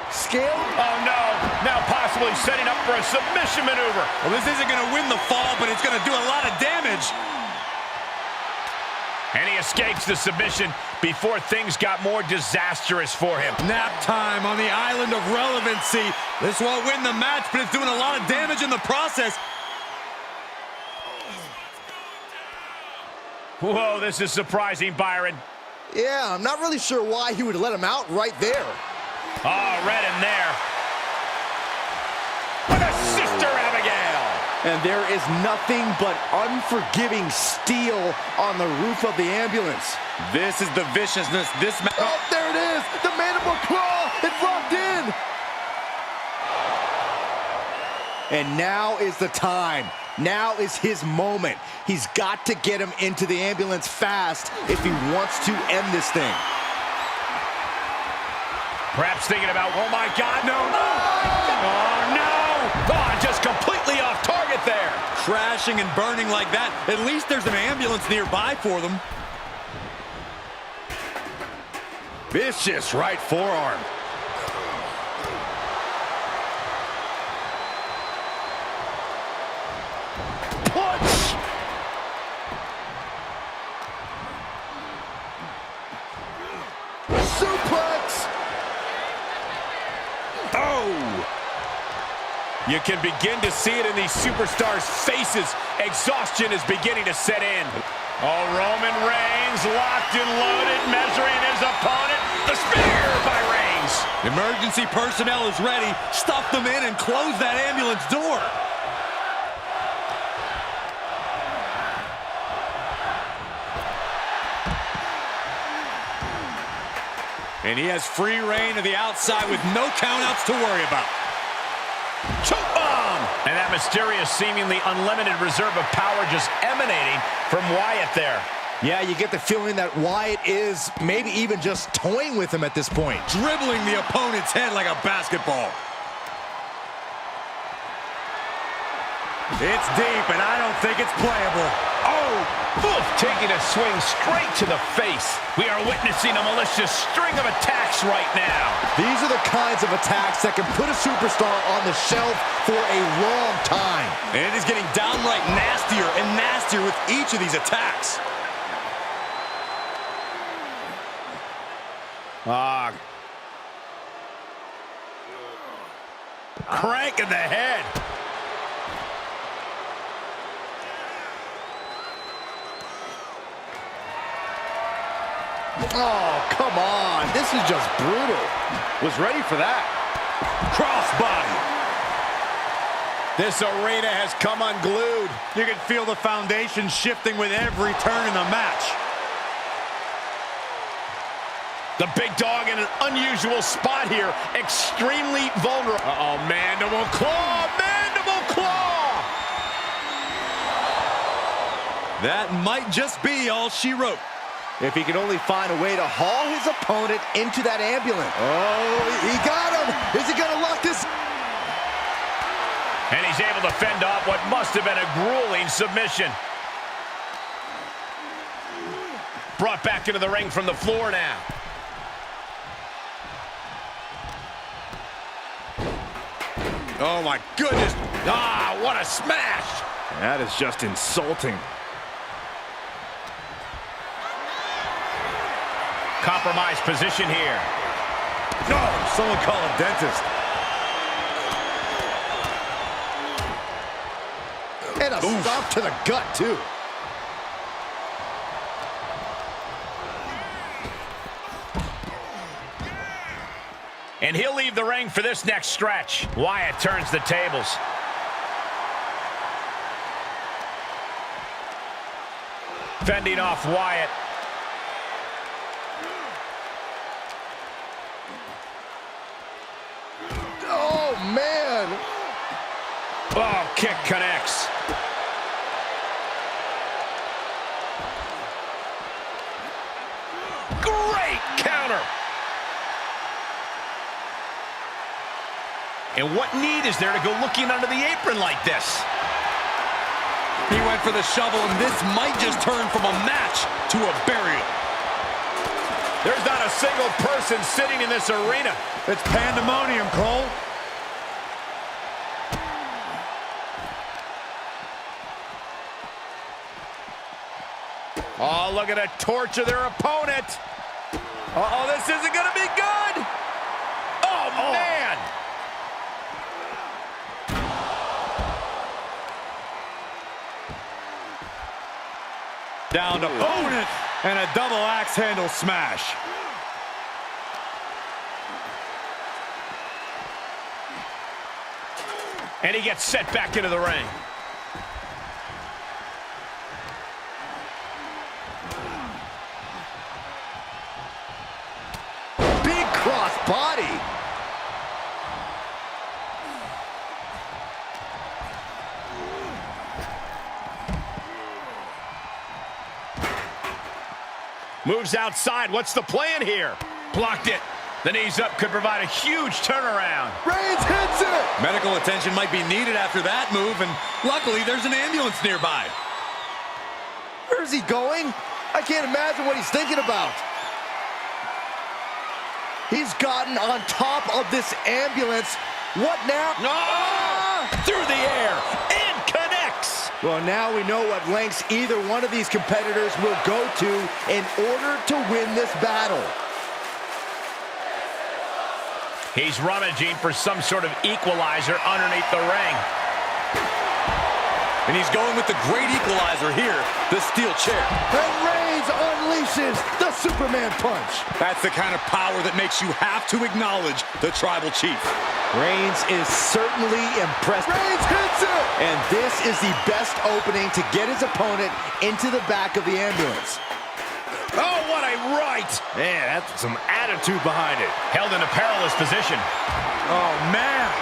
Scale? Oh, no. Now possibly setting up for a submission maneuver. Well, this isn't going to win the fall, but it's going to do a lot of damage. And he escapes the submission before things got more disastrous for him. Nap time on the island of relevancy. This won't win the match, but it's doing a lot of damage in the process. Whoa, this is surprising, Byron. Yeah, I'm not really sure why he would let him out right there. Oh, right in there. With a Sister Abigail. And there is nothing but unforgiving steel on the roof of the ambulance. This is the viciousness. Oh, there it is. The mandible claw. It's locked in. And now is the time. Now is his moment. He's got to get him into the ambulance fast if he wants to end this thing. Perhaps thinking about, oh my God, no, no! Oh no! Oh, just completely off target there. Crashing and burning like that, at least there's an ambulance nearby for them. Vicious right forearm. Punch! Suplex! Oh! You can begin to see it in these superstars' faces. Exhaustion is beginning to set in. Oh, Roman Reigns locked and loaded, measuring his opponent. The spear by Reigns. Emergency personnel is ready. Stuff them in and close that ambulance door. And he has free reign of the outside with no countouts to worry about. Choke bomb! And that mysterious, seemingly unlimited reserve of power just emanating from Wyatt there. Yeah, you get the feeling that Wyatt is maybe even just toying with him at this point. Dribbling the opponent's head like a basketball. It's deep, and I don't think it's playable. Oh! Oof, taking a swing straight to the face. We are witnessing a malicious string of attacks right now. These are the kinds of attacks that can put a superstar on the shelf for a long time. And it is getting downright nastier and nastier with each of these attacks. Crank in the head. Oh, come on. This is just brutal. Was ready for that. Crossbody. This arena has come unglued. You can feel the foundation shifting with every turn in the match. The big dog in an unusual spot here. Extremely vulnerable. Uh-oh, mandible claw, mandible claw. That might just be all she wrote. If he can only find a way to haul his opponent into that ambulance. Oh, he got him. Is he going to lock this? And he's able to fend off what must have been a grueling submission. Brought back into the ring from the floor now. Oh my goodness. Ah, what a smash. That is just insulting. Compromised position here. No, someone call a dentist. And a stomp to the gut, too. And he'll leave the ring for this next stretch. Wyatt turns the tables. Fending off Wyatt. Oh, man. Oh, kick connects. Great counter. And what need is there to go looking under the apron like this? He went for the shovel, and this might just turn from a match to a burial. There's not a single person sitting in this arena. It's pandemonium, Cole. Oh, look at it torture their opponent. Uh-oh, this isn't going to be good. Oh, man. Down to opponent and a double axe handle smash. And he gets set back into the ring. Big cross body. Moves outside. What's the plan here? Blocked it. The knees up could provide a huge turnaround. Reigns hits it! Medical attention might be needed after that move, and luckily there's an ambulance nearby. Where's he going? I can't imagine what he's thinking about. He's gotten on top of this ambulance. What now? Through the air and connects. Well, now we know what lengths either one of these competitors will go to in order to win this battle. He's rummaging for some sort of equalizer underneath the ring. And he's going with the great equalizer here, the steel chair. And Reigns unleashes the Superman punch. That's the kind of power that makes you have to acknowledge the Tribal Chief. Reigns is certainly impressed. Reigns hits it! And this is the best opening to get his opponent into the back of the ambulance. Oh, what a right! Man, that's some attitude behind it. Held in a perilous position. Oh, man.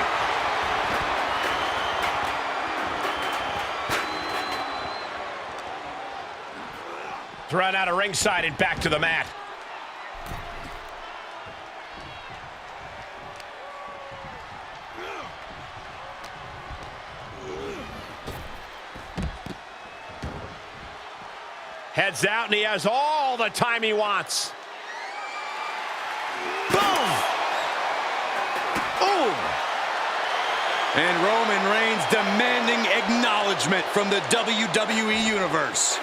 Thrown out of ringside and back to the mat. Heads out, and he has all the time he wants. Boom! Boom! And Roman Reigns demanding acknowledgement from the WWE Universe.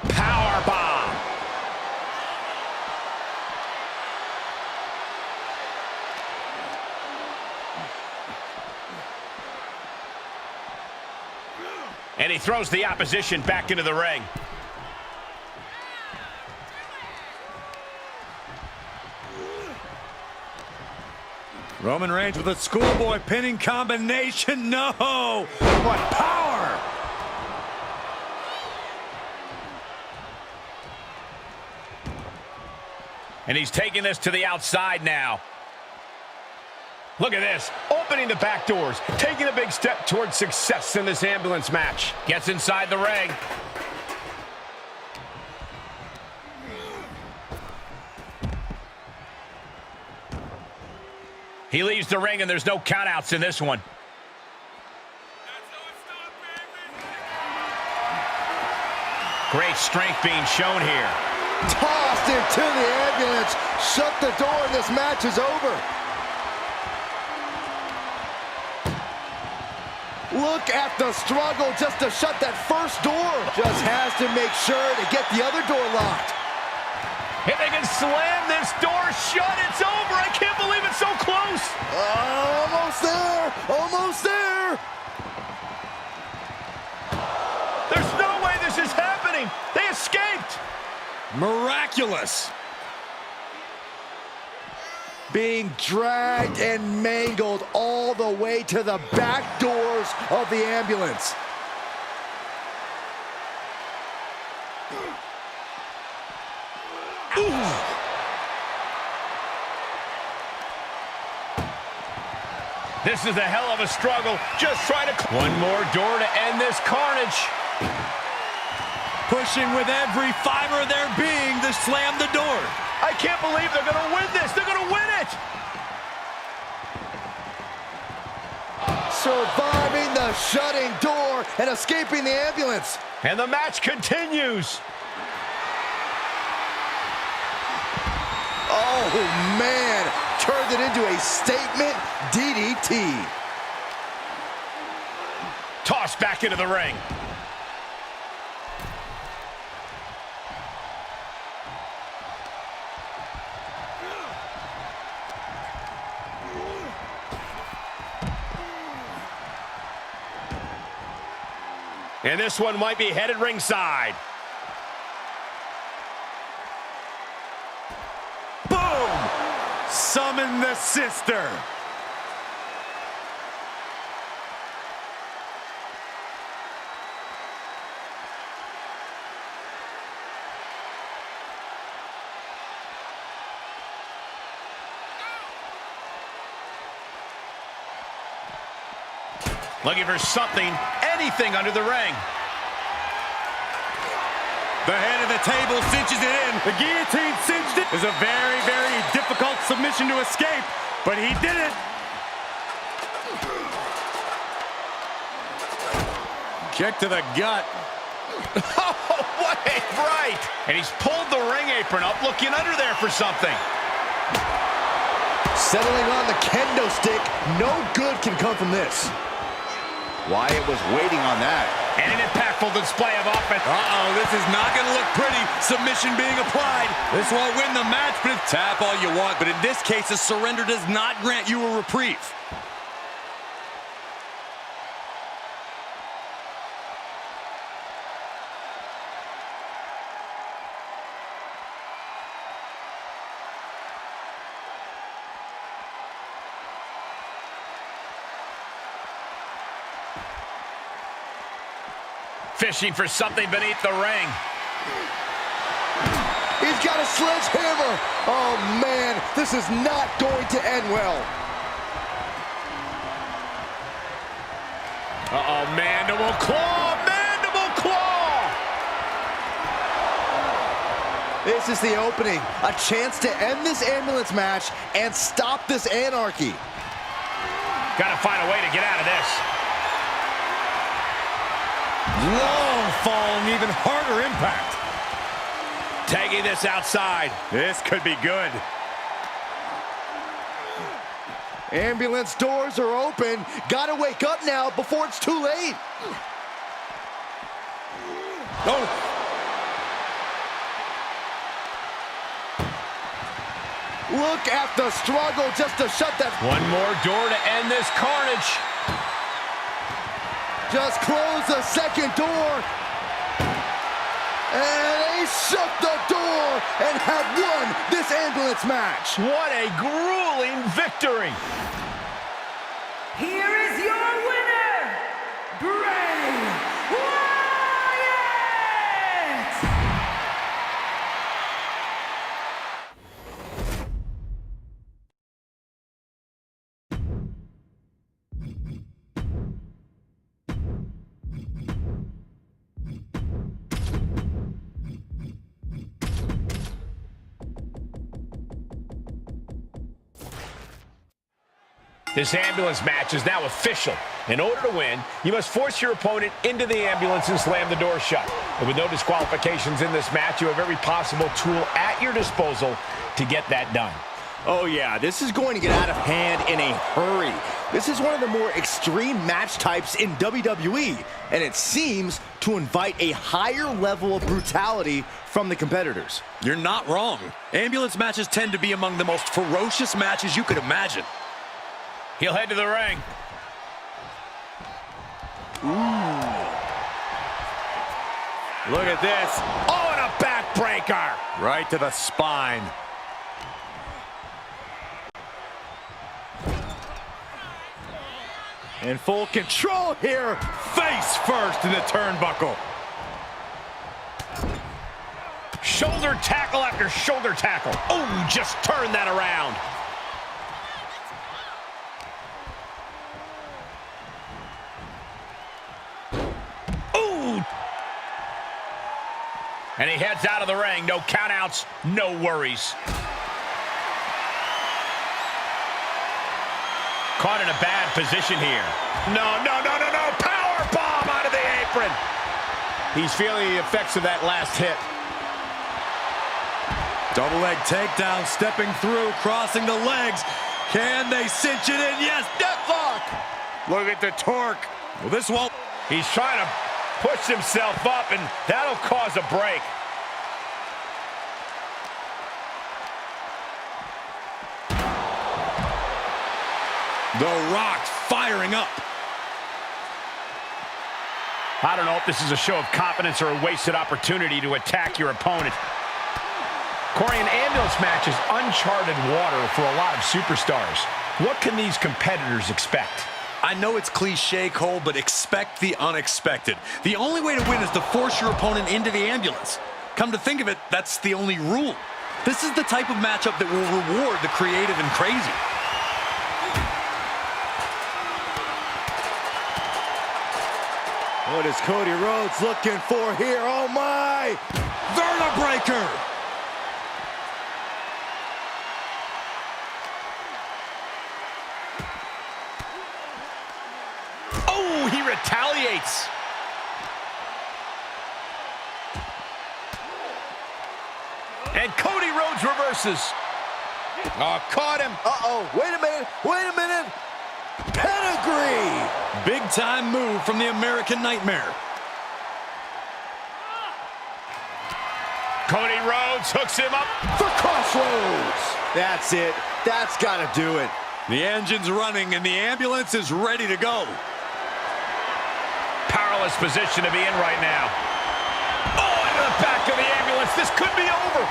Power bomb. And he throws the opposition back into the ring. Roman Reigns with a schoolboy pinning combination. No! What power! And he's taking this to the outside now. Look at this, opening the back doors, taking a big step towards success in this ambulance match. Gets inside the ring. He leaves the ring, and there's no countouts in this one. Great strength being shown here. Tossed into the ambulance. Shut the door, and this match is over. Look at the struggle just to shut that first door. Just has to make sure to get the other door locked. If they can slam this door shut, it's over. I can't believe it's so close. Almost there. Almost there. There's no way this is happening. They escaped. Miraculous. Being dragged and mangled all the way to the back doors of the ambulance. This is a hell of a struggle. Just try to... One more door to end this carnage. Pushing with every fiber of their being to slam the door. I can't believe they're going to win this. They're going to win it. Surviving the shutting door and escaping the ambulance. And the match continues. Oh, man. Turned it into a statement DDT. Tossed back into the ring. And this one might be headed ringside. Boom! Summon the sister. Looking for something, anything under the ring. The head of the table cinches it in. The guillotine cinched it. Is a very, very difficult submission to escape, but he did it. Kick to the gut. Oh, what a right! And he's pulled the ring apron up, looking under there for something. Settling on the kendo stick. No good can come from this. Wyatt was waiting on that. And an impactful display of offense. Uh-oh, this is not going to look pretty. Submission being applied. This won't win the match, but tap all you want. But in this case, a surrender does not grant you a reprieve. Fishing for something beneath the ring. He's got a sledgehammer. Oh, man, this is not going to end well. Uh-oh, mandible claw, mandible claw! This is the opening. A chance to end this ambulance match and stop this anarchy. Gotta find a way to get out of this. Long fall and even harder impact. Tagging this outside. This could be good. Ambulance doors are open. Gotta wake up now before it's too late. Oh. Look at the struggle just to shut that. One more door to end this carnage. Just close the second door. And they shut the door and have won this ambulance match. What a grueling victory. Here is your winner, Bray Wyatt! This ambulance match is now official. In order to win, you must force your opponent into the ambulance and slam the door shut. And with no disqualifications in this match, you have every possible tool at your disposal to get that done. Oh yeah, this is going to get out of hand in a hurry. This is one of the more extreme match types in WWE, and it seems to invite a higher level of brutality from the competitors. You're not wrong. Ambulance matches tend to be among the most ferocious matches you could imagine. He'll head to the ring. Ooh. Look at this. Oh, and a backbreaker. Right to the spine. In full control here. Face first in the turnbuckle. Shoulder tackle after shoulder tackle. Oh, just turn that around. And he heads out of the ring. No countouts, no worries. Caught in a bad position here. No. Power bomb out of the apron. He's feeling the effects of that last hit. Double leg takedown, stepping through, crossing the legs. Can they cinch it in? Yes, deathlock. Look at the torque. Well, this won't. He's trying to push himself up, and that'll cause a break. The Rock firing up. I don't know if this is a show of confidence or a wasted opportunity to attack your opponent. Corey, an ambulance match is uncharted water for a lot of superstars. What can these competitors expect? I know it's cliche, Cole, but expect the unexpected. The only way to win is to force your opponent into the ambulance. Come to think of it, that's the only rule. This is the type of matchup that will reward the creative and crazy. What is Cody Rhodes looking for here? Oh my! Vertebreaker! Oh, he retaliates. And Cody Rhodes reverses. Oh, caught him. Uh-oh, wait a minute. Pedigree! Big time move from the American Nightmare. Cody Rhodes hooks him up. For crossroads! That's it. That's gotta do it. The engine's running and the ambulance is ready to go. Powerless position to be in right now. Oh, into the back of the ambulance. This could be over.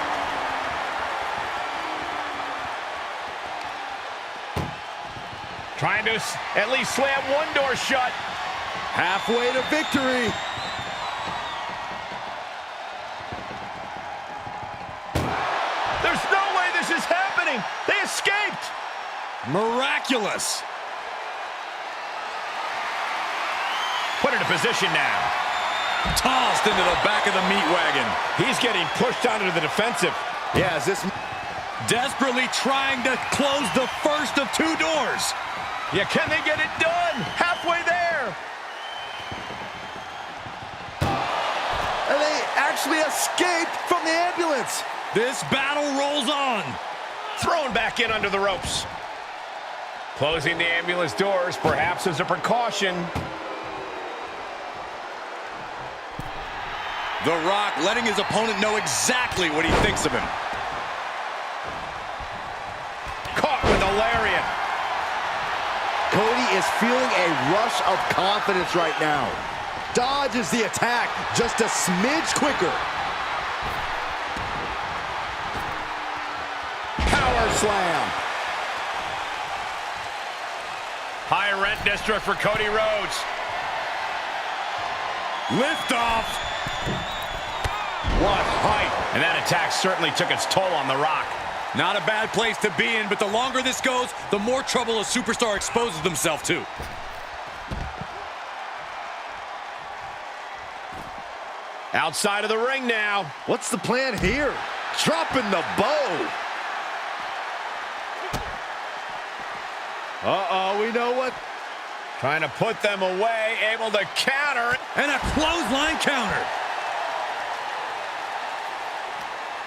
Trying to at least slam one door shut. Halfway to victory. There's no way this is happening. They escaped. Miraculous. Put into position now. Tossed into the back of the meat wagon. He's getting pushed onto the defensive. Yeah, is this... Desperately trying to close the first of two doors. Yeah, can they get it done? Halfway there. And they actually escaped from the ambulance. This battle rolls on. Thrown back in under the ropes. Closing the ambulance doors, perhaps as a precaution. The Rock letting his opponent know exactly what he thinks of him. Caught with a lariat. Cody is feeling a rush of confidence right now. Dodges the attack just a smidge quicker. Power slam. High rent district for Cody Rhodes. Lift off. What height. And that attack certainly took its toll on The Rock. Not a bad place to be in, but the longer this goes, the more trouble a superstar exposes themselves to. Outside of the ring now. What's the plan here? Dropping the bow. Uh-oh, we know what. Trying to put them away, able to counter. And a clothesline counter.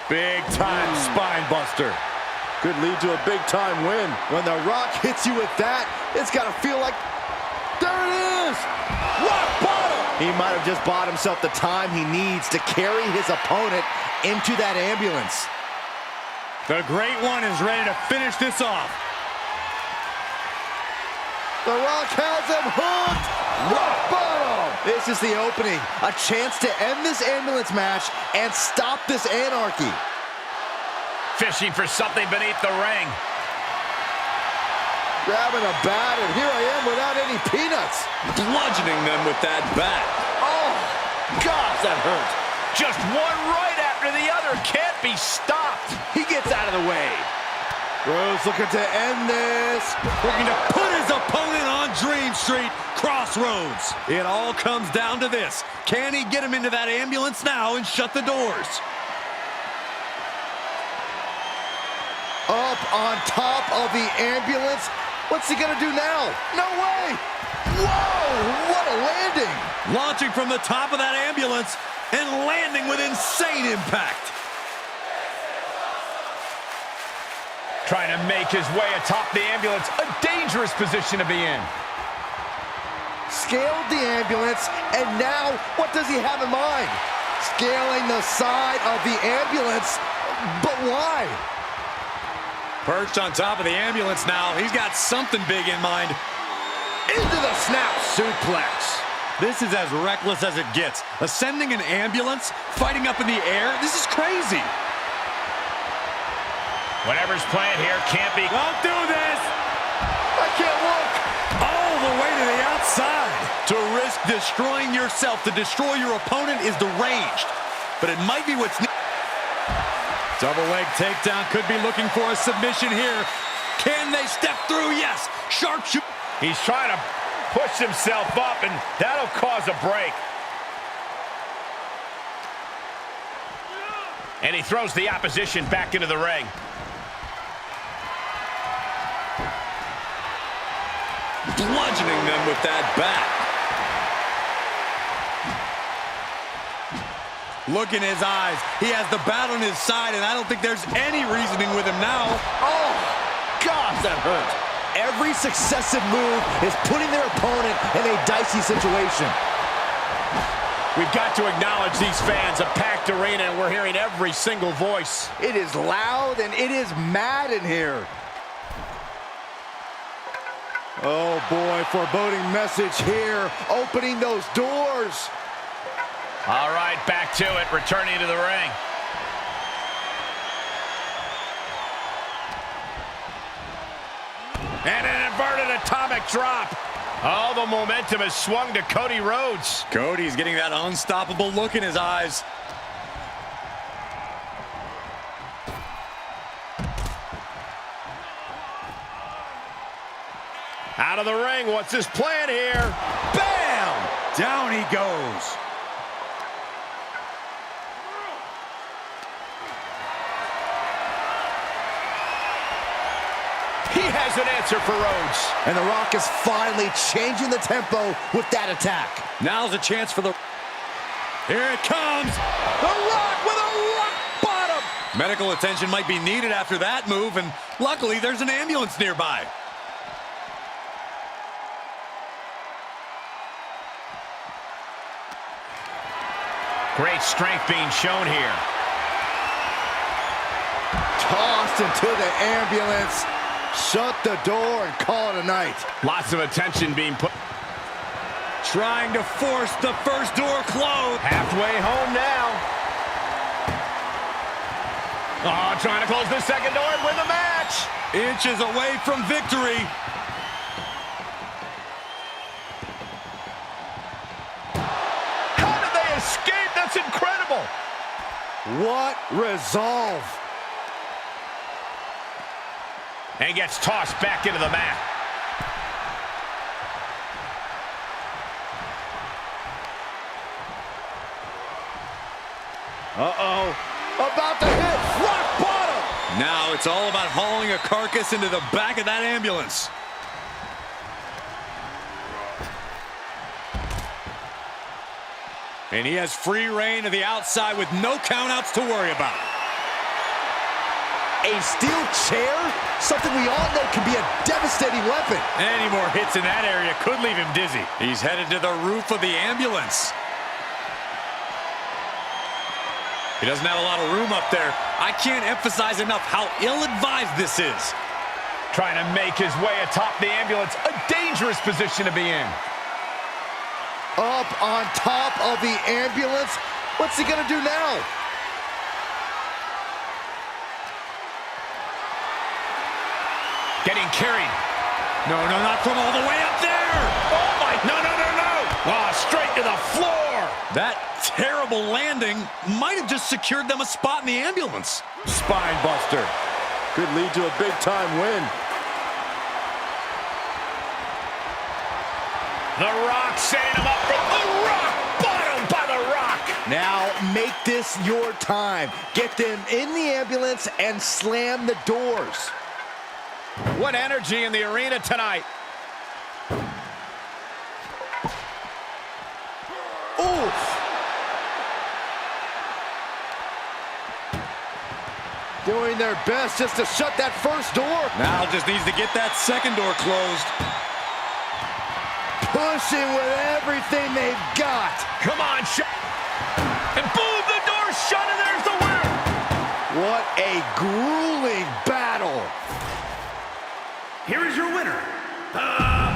Big time spine buster. Could lead to a big time win. When The Rock hits you with that, it's got to feel like, there it is! Rock bottom! He might have just bought himself the time he needs to carry his opponent into that ambulance. The Great One is ready to finish this off. The Rock has him hooked! Rock bottom! This is the opening. A chance to end this ambulance match and stop this anarchy. Fishing for something beneath the ring. Grabbing a bat, and here I am without any peanuts. Bludgeoning them with that bat. Oh, gosh, that hurt. Just one right after the other. Can't be stopped. He gets out of the way. Rhodes looking to end this. Looking to put his opponent on Dream Street, Crossroads. It all comes down to this. Can he get him into that ambulance now and shut the doors? Up on top of the ambulance. What's he gonna do now? No way! Whoa, what a landing! Launching from the top of that ambulance and landing with insane impact. Trying to make his way atop the ambulance. A dangerous position to be in. Scaled the ambulance, and now what does he have in mind? Scaling the side of the ambulance, but why? Perched on top of the ambulance now. He's got something big in mind. Into the snap suplex. This is as reckless as it gets. Ascending an ambulance, fighting up in the air. This is crazy. Whatever's playing here can't be. Don't do this. I can't look. All the way to the outside. To risk destroying yourself to destroy your opponent is deranged. But it might be what's needed. Double leg takedown, could be looking for a submission here. Can they step through? Yes. Sharpshooter. He's trying to pushed himself up, and that'll cause a break. And he throws the opposition back into the ring. Bludgeoning them with that bat. Look in his eyes. He has the bat on his side, and I don't think there's any reasoning with him now. Oh, gosh, that hurt. Every successive move is putting their opponent in a dicey situation. We've got to acknowledge these fans, a packed arena, and we're hearing every single voice. It is loud and it is mad in here. Oh boy, foreboding message here, opening those doors. All right, back to it, returning to the ring. And an inverted atomic drop. Oh, the momentum has swung to Cody Rhodes. Cody's getting that unstoppable look in his eyes. Out of the ring, what's his plan here? Bam! Down he goes. He has an answer for Rhodes. And The Rock is finally changing the tempo with that attack. Now's a chance for the... Here it comes! The Rock with a rock bottom! Medical attention might be needed after that move, and luckily there's an ambulance nearby. Great strength being shown here. Tossed into the ambulance. Shut the door and call it a night. Lots of attention being put. Trying to force the first door closed. Halfway home now. Oh, trying to close the second door and win the match. Inches away from victory. How did they escape? That's incredible. What resolve. And gets tossed back into the mat. Uh-oh. About to hit rock bottom. Now it's all about hauling a carcass into the back of that ambulance. And he has free reign to the outside with no countouts to worry about. A steel chair? Something we all know can be a devastating weapon. Any more hits in that area could leave him dizzy. He's headed to the roof of the ambulance. He doesn't have a lot of room up there. I can't emphasize enough how ill-advised this is. Trying to make his way atop the ambulance. A dangerous position to be in. Up on top of the ambulance. What's he gonna do now? Getting carried. No, not from all the way up there. Oh, my. No. Oh, straight to the floor. That terrible landing might have just secured them a spot in the ambulance. Spine buster. Could lead to a big-time win. The Rock setting him up for the rock bottom by The Rock. Now make this your time. Get them in the ambulance and slam the doors. What energy in the arena tonight. Oof. Doing their best just to shut that first door. Now just needs to get that second door closed. Pushing with everything they've got. Come on, and boom, the door's shut, and there's the winner. What a grueling battle. Here is your winner, The Rock!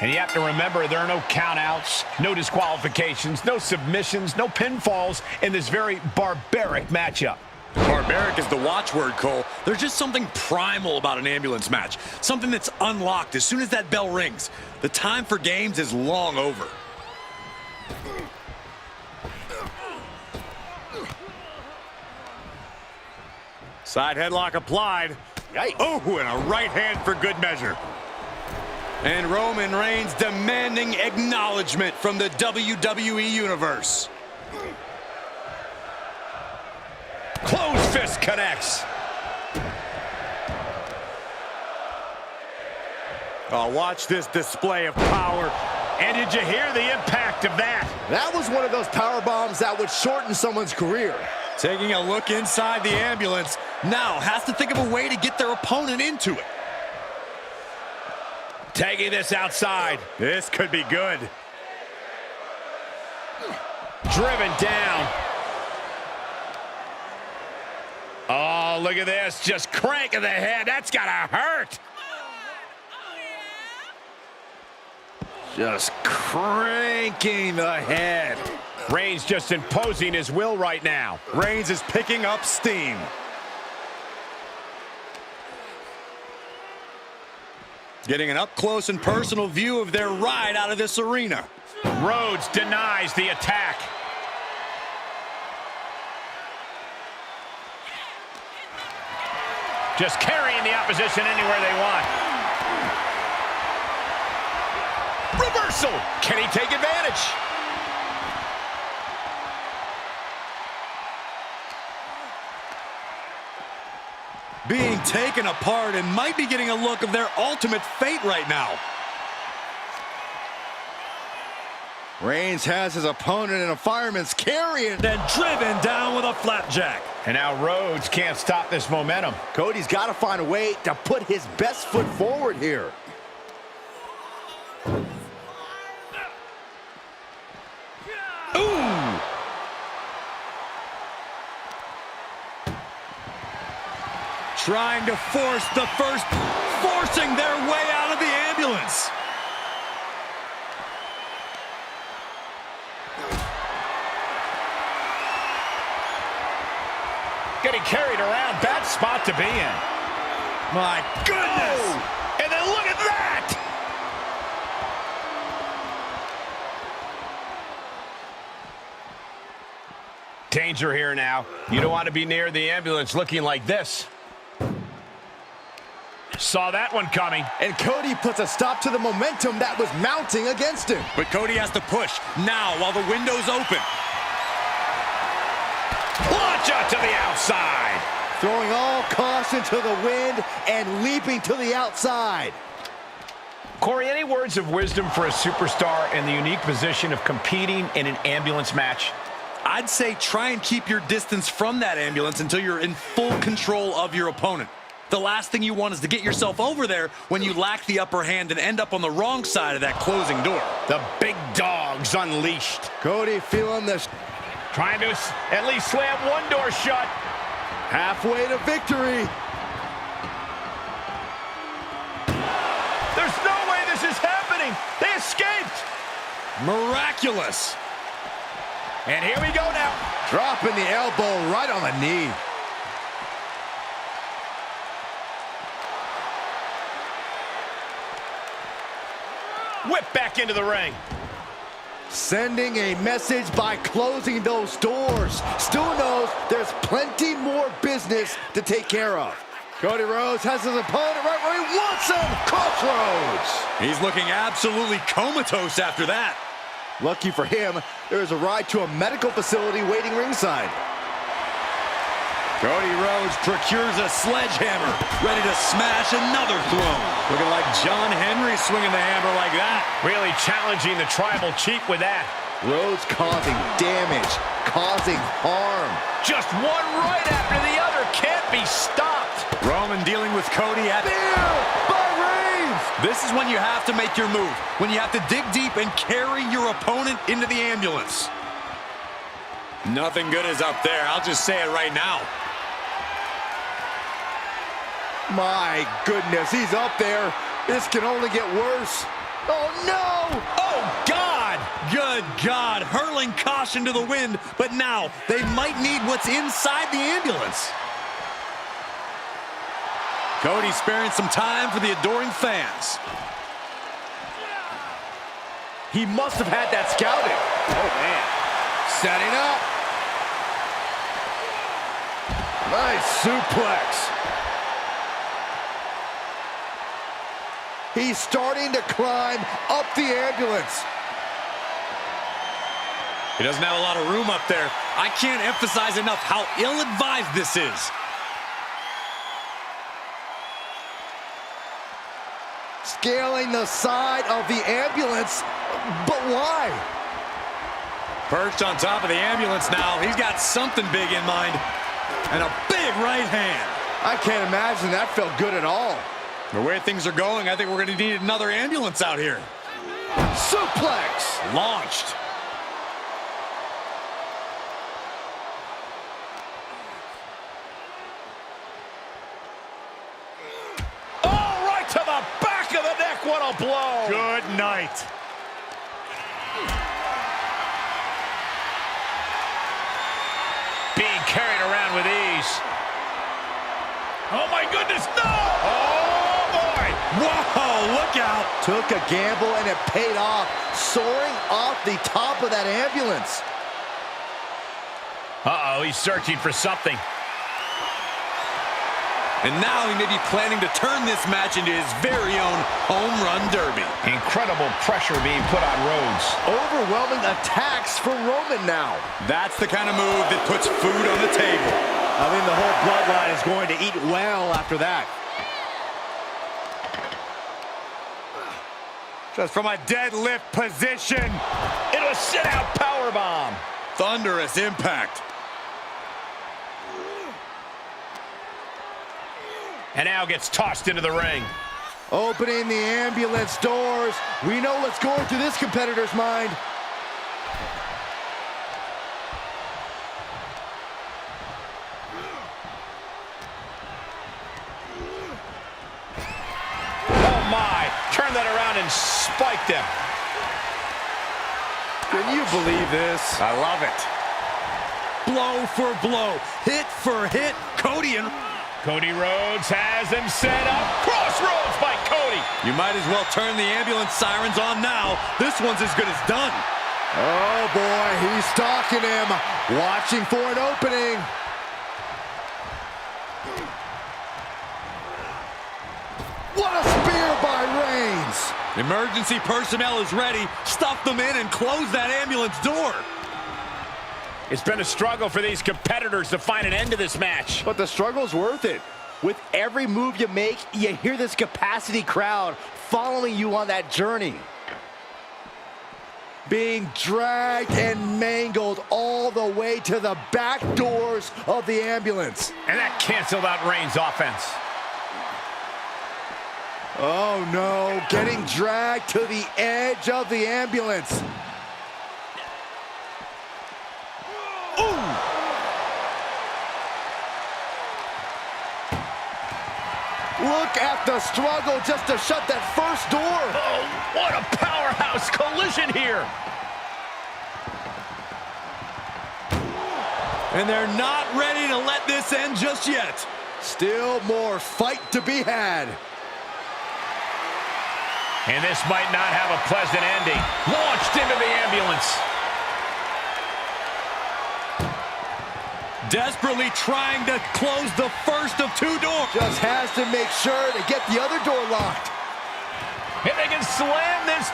And you have to remember, there are no countouts, no disqualifications, no submissions, no pinfalls in this very barbaric matchup. Barbaric is the watchword, Cole. There's just something primal about an ambulance match. Something that's unlocked as soon as that bell rings. The time for games is long over. Side headlock applied. Yikes. Oh, and a right hand for good measure. And Roman Reigns demanding acknowledgement from the WWE Universe. Closed fist connects. Oh, watch this display of power. And did you hear the impact of that? That was one of those power bombs that would shorten someone's career. Taking a look inside the ambulance, now has to think of a way to get their opponent into it. Taking this outside. This could be good. Driven down. Oh, look at this. Just cranking the head. That's gotta hurt. Just cranking the head. Reigns just imposing his will right now. Reigns is picking up steam. Getting an up-close and personal view of their ride out of this arena. Rhodes denies the attack. Just carrying the opposition anywhere they want. Reversal! Can he take advantage? Being taken apart and might be getting a look of their ultimate fate right now. Reigns has his opponent in a fireman's carry. Then driven down with a flapjack. And now Rhodes can't stop this momentum. Cody's got to find a way to put his best foot forward here. Ooh! Trying to force the first, forcing their way out of the ambulance. Getting carried around, bad spot to be in. My goodness! Oh, and then look at that! Danger here now. You don't want to be near the ambulance looking like this. Saw that one coming. And Cody puts a stop to the momentum that was mounting against him. But Cody has to push now while the window's open. Launch out to the outside. Throwing all caution to the wind and leaping to the outside. Corey, any words of wisdom for a superstar in the unique position of competing in an ambulance match? I'd say try and keep your distance from that ambulance until you're in full control of your opponent. The last thing you want is to get yourself over there when you lack the upper hand and end up on the wrong side of that closing door. The big dog's unleashed. Cody feeling this. Trying to at least slam one door shut. Halfway to victory. There's no way this is happening. They escaped. Miraculous. And here we go now. Dropping the elbow right on the knee. Whip back into the ring. Sending a message by closing those doors. Still knows there's plenty more business to take care of. Cody Rhodes has his opponent right where he wants him. Crossroads. He's looking absolutely comatose after that. Lucky for him, there is a ride to a medical facility waiting ringside. Cody Rhodes procures a sledgehammer, ready to smash another throne. Looking like John Henry swinging the hammer like that. Really challenging the tribal chief with that. Rhodes causing damage, causing harm. Just one right after the other. Can't be stopped. Roman dealing with Cody at... Spear by Reigns! This is when you have to make your move. When you have to dig deep and carry your opponent into the ambulance. Nothing good is up there. I'll just say it right now. My goodness, he's up there. This can only get worse. Oh, no! Oh, God! Good God, hurling caution to the wind, but now they might need what's inside the ambulance. Cody sparing some time for the adoring fans. He must have had that scouted. Oh, man. Setting up. Nice suplex. He's starting to climb up the ambulance. He doesn't have a lot of room up there. I can't emphasize enough how ill-advised this is. Scaling the side of the ambulance, but why? Perched on top of the ambulance now. He's got something big in mind. And a big right hand. I can't imagine that felt good at all. The way things are going, I think we're going to need another ambulance out here. Suplex! Launched. Oh, right to the back of the neck. What a blow. Good night. Being carried around with ease. Oh, my goodness, no! Oh, boy! Whoa, look out! Took a gamble and it paid off, soaring off the top of that ambulance. Uh-oh, he's searching for something. And now he may be planning to turn this match into his very own home run derby. Incredible pressure being put on Rhodes. Overwhelming attacks from Roman now. That's the kind of move that puts food on the table. I mean, the whole bloodline is going to eat well after that. Just from a deadlift position. Into a sit-out powerbomb. Thunderous impact. And now gets tossed into the ring. Opening the ambulance doors. We know what's going through this competitor's mind. Oh, my. Turned that around and spiked him. Can you believe this? I love it. Blow for blow, hit for hit. Cody Rhodes has him set up. Crossroads by Cody. You might as well turn the ambulance sirens on now. This one's as good as done. Oh, boy, he's stalking him. Watching for an opening. What a spear by Reigns. Emergency personnel is ready. Stuff them in and close that ambulance door. It's been a struggle for these competitors to find an end to this match. But the struggle's worth it. With every move you make, you hear this capacity crowd following you on that journey. Being dragged and mangled all the way to the back doors of the ambulance. And that canceled out Reigns' offense. Oh no, getting dragged to the edge of the ambulance. Look at the struggle just to shut that first door. Oh, what a powerhouse collision here. And they're not ready to let this end just yet. Still more fight to be had. And this might not have a pleasant ending. Launched into the ambulance. Desperately trying to close the first of two doors. Just has to make sure to get the other door locked. And they can slam this.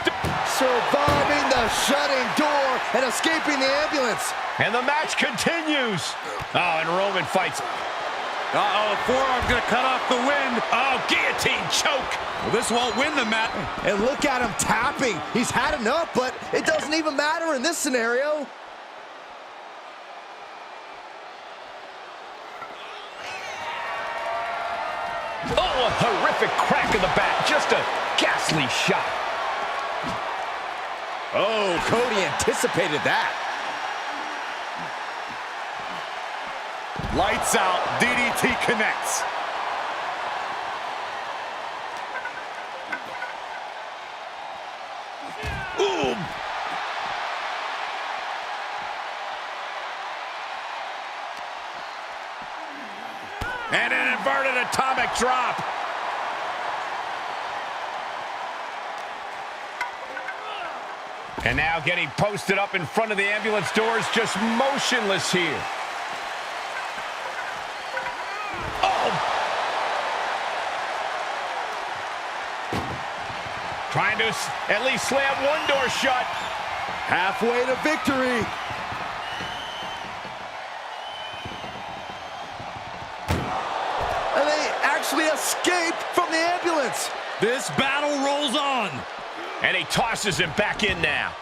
Surviving the shutting door and escaping the ambulance. And the match continues. Oh, and Roman fights. Uh-oh, forearm gonna cut off the wind. Oh, guillotine choke. Well, this won't win the match. And look at him tapping. He's had enough, but it doesn't even matter in this scenario. Oh, a horrific crack in the back. Just a ghastly shot. Oh, Cody anticipated that. Lights out, DDT connects. Inverted atomic drop. And now getting posted up in front of the ambulance doors, just motionless here. Oh! Trying to at least slam one door shut. Halfway to victory. And they actually escaped from the ambulance. This battle rolls on. And he tosses him back in now.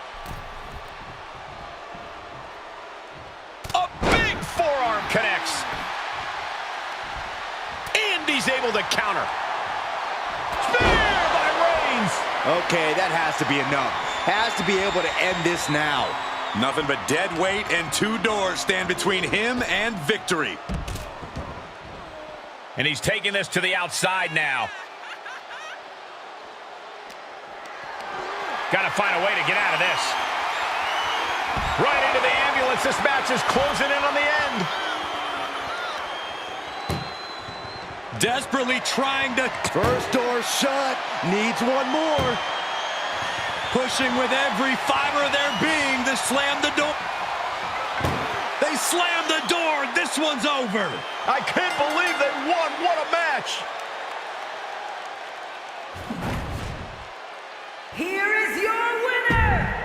A big forearm connects. And he's able to counter. Spear by Reigns. Okay, that has to be enough. Has to be able to end this now. Nothing but dead weight and two doors stand between him and victory. And he's taking this to the outside now. Got to find a way to get out of this. Right into the ambulance. This match is closing in on the end. Desperately trying to... First door shut. Needs one more. Pushing with every fiber of their being to slam the door. They slam the door. This one's over. I can't believe they won. What a match. Here is your winner,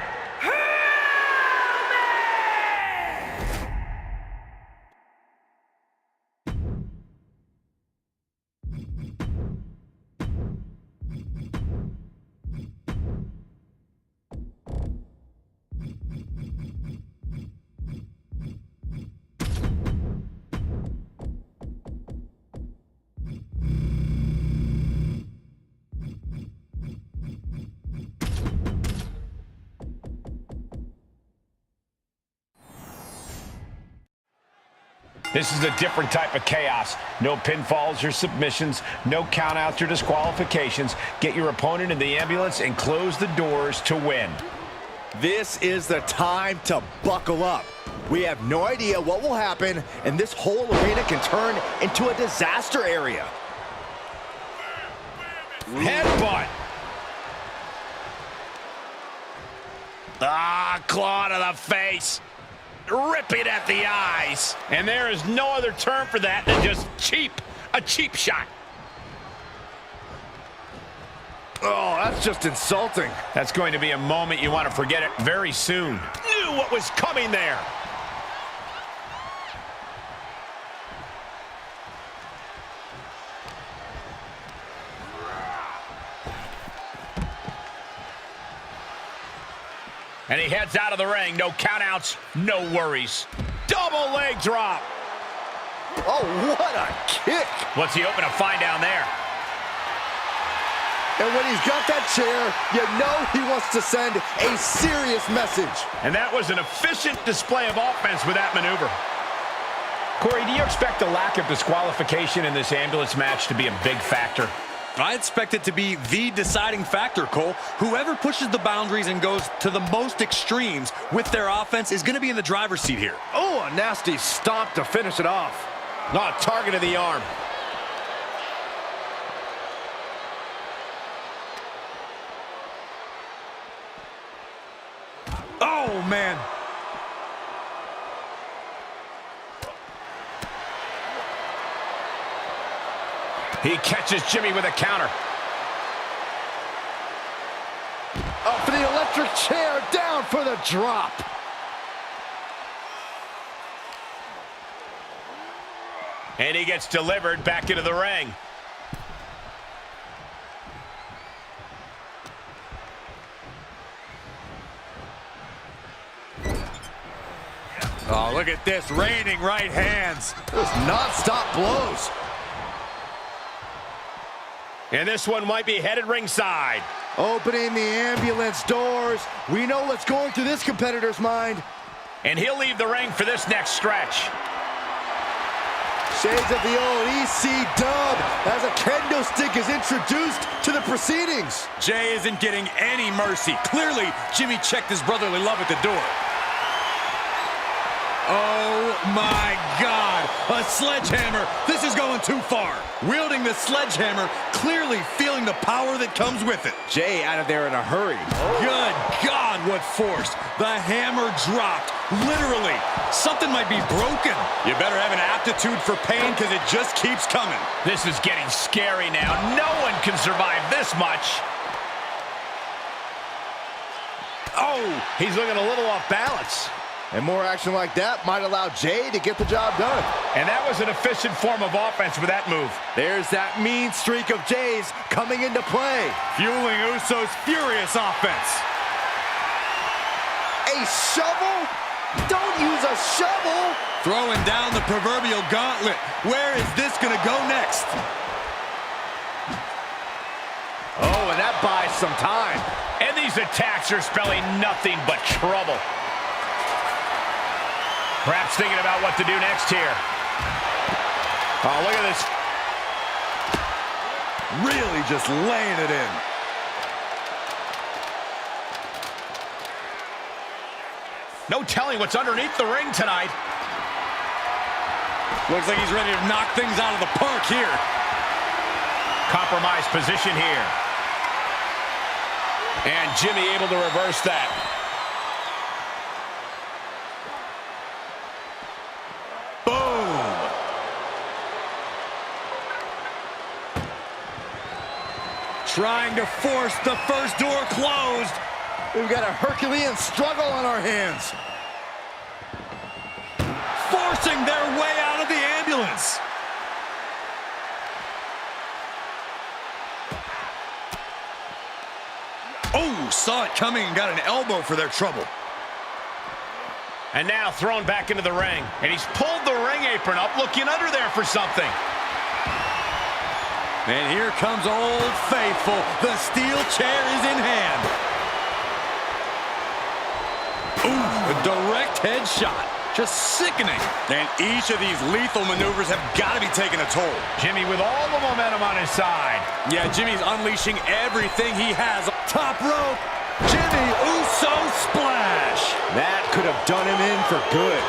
This is a different type of chaos. No pinfalls or submissions, no countouts or disqualifications. Get your opponent in the ambulance and close the doors to win. This is the time to buckle up. We have no idea what will happen, and this whole arena can turn into a disaster area. Headbutt. Ah, claw to the face. Ripping at the eyes. And there is no other term for that than just cheap. A cheap shot. Oh, that's just insulting. That's going to be a moment you want to forget it very soon. Knew what was coming there. And he heads out of the ring. No countouts, no worries. Double leg drop. Oh, what a kick. What's he hoping to find down there? And when he's got that chair, you know he wants to send a serious message. And that was an efficient display of offense with that maneuver. Corey, do you expect a lack of disqualification in this ambulance match to be a big factor? I expect it to be the deciding factor, Cole. Whoever pushes the boundaries and goes to the most extremes with their offense is going to be in the driver's seat here. Oh, a nasty stomp to finish it off. Not targeted the arm. Oh, man. He catches Jimmy with a counter. Up for the electric chair, down for the drop. And he gets delivered back into the ring. Oh, look at this, raining right hands. Just non-stop blows. And this one might be headed ringside. Opening the ambulance doors. We know what's going through this competitor's mind. And he'll leave the ring for this next stretch. Shades of the old EC dub as a kendo stick is introduced to the proceedings. Jay isn't getting any mercy. Clearly, Jimmy checked his brotherly love at the door. Oh my God, a sledgehammer. This is going too far. Wielding the sledgehammer, clearly feeling the power that comes with it. Jay out of there in a hurry. Good God, what force. The hammer dropped, literally. Something might be broken. You better have an aptitude for pain because it just keeps coming. This is getting scary now. No one can survive this much. Oh, he's looking a little off balance. And more action like that might allow Jay to get the job done. And that was an efficient form of offense with that move. There's that mean streak of Jay's coming into play. Fueling Usos' furious offense. A shovel? Don't use a shovel! Throwing down the proverbial gauntlet. Where is this going to go next? Oh, and that buys some time. And these attacks are spelling nothing but trouble. Perhaps thinking about what to do next here. Oh, look at this. Really just laying it in. No telling what's underneath the ring tonight. Looks like he's ready to knock things out of the park here. Compromised position here. And Jimmy able to reverse that. Trying to force the first door closed. We've got a Herculean struggle on our hands. Forcing their way out of the ambulance. Oh, saw it coming and got an elbow for their trouble. And now thrown back into the ring. And he's pulled the ring apron up, looking under there for something. And here comes Old Faithful. The steel chair is in hand. Ooh, a direct headshot. Just sickening. And each of these lethal maneuvers have got to be taking a toll. Jimmy with all the momentum on his side. Yeah, Jimmy's unleashing everything he has. Top rope. Jimmy Uso splash. That could have done him in for good.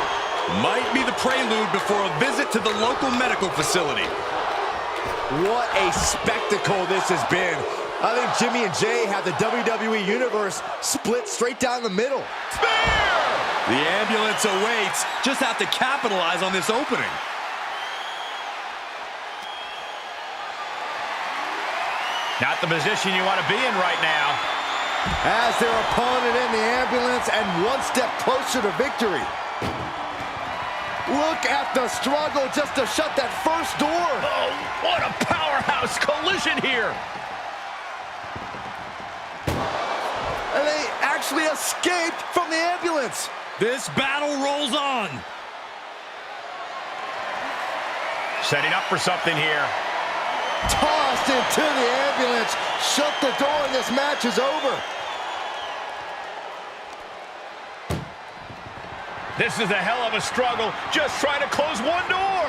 Might be the prelude before a visit to the local medical facility. What a spectacle this has been. I think Jimmy and Jay have the WWE Universe split straight down the middle. Spear! The ambulance awaits. Just have to capitalize on this opening. Not the position you want to be in right now. As their opponent in the ambulance and one step closer to victory. Look at the struggle just to shut that first door. Oh, what a powerhouse collision here. And they actually escaped from the ambulance. This battle rolls on. Setting up for something here. Tossed into the ambulance. Shut the door and this match is over. This is a hell of a struggle, just trying to close one door.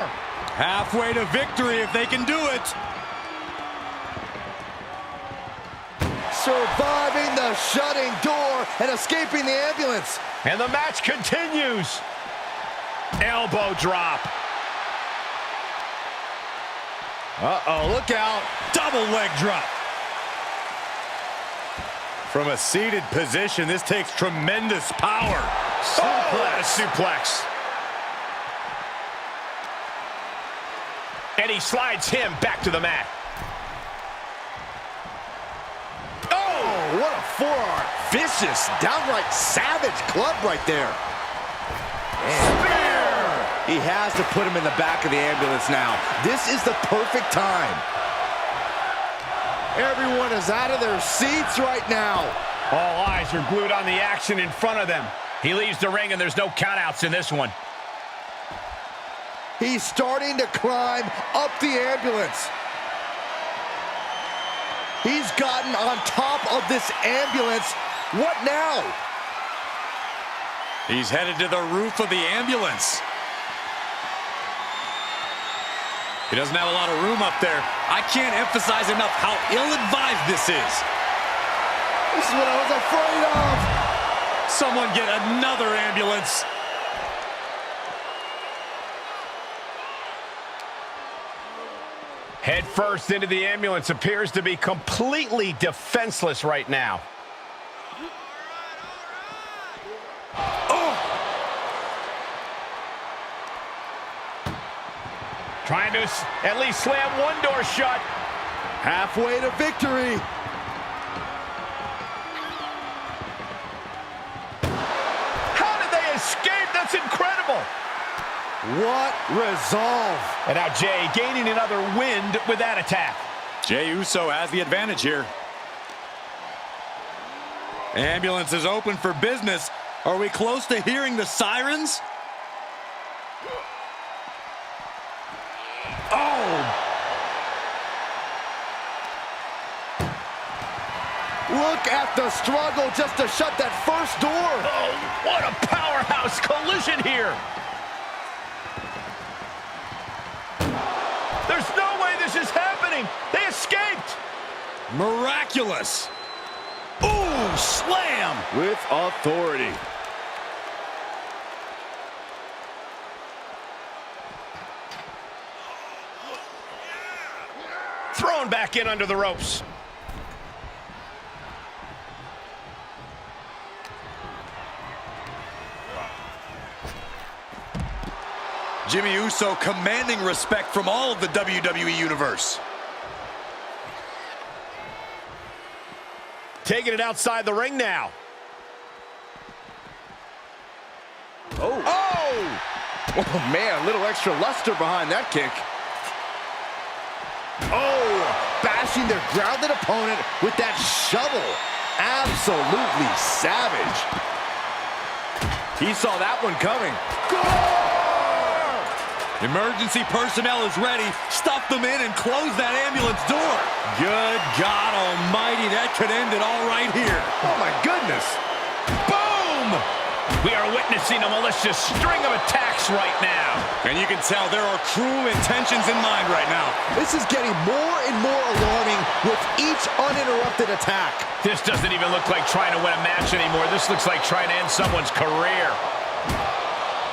Halfway to victory if they can do it. Surviving the shutting door and escaping the ambulance. And the match continues. Elbow drop. Uh-oh, look out. Double leg drop. From a seated position, this takes tremendous power. Oh, a suplex. And he slides him back to the mat. Oh, what a forearm. Vicious, downright savage club right there. Spear! He has to put him in the back of the ambulance now. This is the perfect time. Everyone is out of their seats right now. All eyes are glued on the action in front of them. He leaves the ring and there's no countouts in this one. He's starting to climb up the ambulance. He's gotten on top of this ambulance. What now? He's headed to the roof of the ambulance. He doesn't have a lot of room up there. I can't emphasize enough how ill-advised this is. This is what I was afraid of. Someone get another ambulance. Head first into the ambulance, appears to be completely defenseless right now. Trying to at least slam one door shut. Halfway to victory. How did they escape? That's incredible. What resolve. And now Jay gaining another wind with that attack. Jey Uso has the advantage here. Ambulance is open for business. Are we close to hearing the sirens? Look at the struggle just to shut that first door. Oh, what a powerhouse collision here. There's no way this is happening. They escaped. Miraculous. Ooh, slam. With authority. Thrown back in under the ropes. Jimmy Uso commanding respect from all of the WWE Universe. Taking it outside the ring now. Oh, man, a little extra luster behind that kick. Oh, bashing their grounded opponent with that shovel. Absolutely savage. He saw that one coming. Emergency personnel is ready. Stuff them in and close that ambulance door. Good God almighty, that could end it all right here. Oh, my goodness. Boom! We are witnessing a malicious string of attacks right now. And you can tell there are cruel intentions in mind right now. This is getting more and more alarming with each uninterrupted attack. This doesn't even look like trying to win a match anymore. This looks like trying to end someone's career.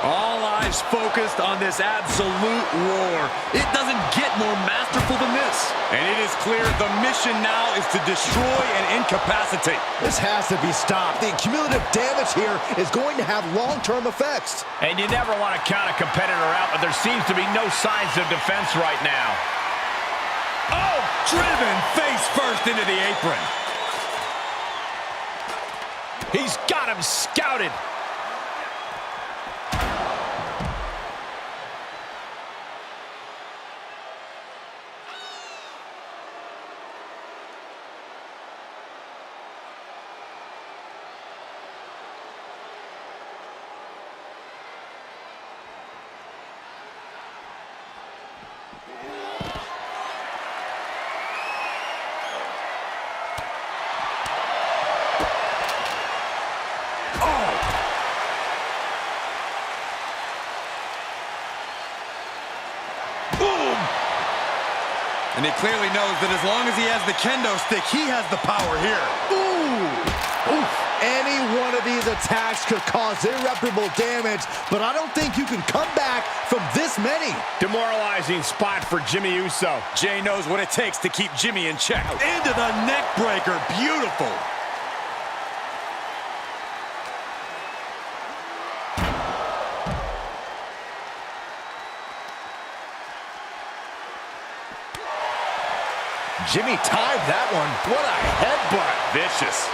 All eyes focused on this absolute war. It doesn't get more masterful than this. And it is clear the mission now is to destroy and incapacitate. This has to be stopped. The cumulative damage here is going to have long-term effects. And you never want to count a competitor out, but there seems to be no signs of defense right now. Oh, driven face first into the apron. He's got him scouted. And he clearly knows that as long as he has the kendo stick, he has the power here. Ooh. Oof. Any one of these attacks could cause irreparable damage, but I don't think you can come back from this many. Demoralizing spot for Jimmy Uso. Jey knows what it takes to keep Jimmy in check. Into the neck breaker. Beautiful. Jimmy timed that one. What a headbutt. Vicious.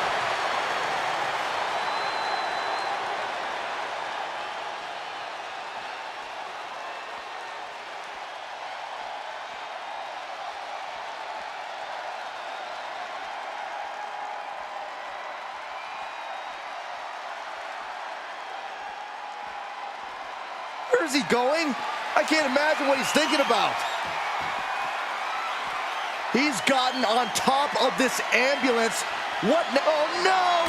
Where's he going? I can't imagine what he's thinking about. He's gotten on top of this ambulance. What? Oh, no!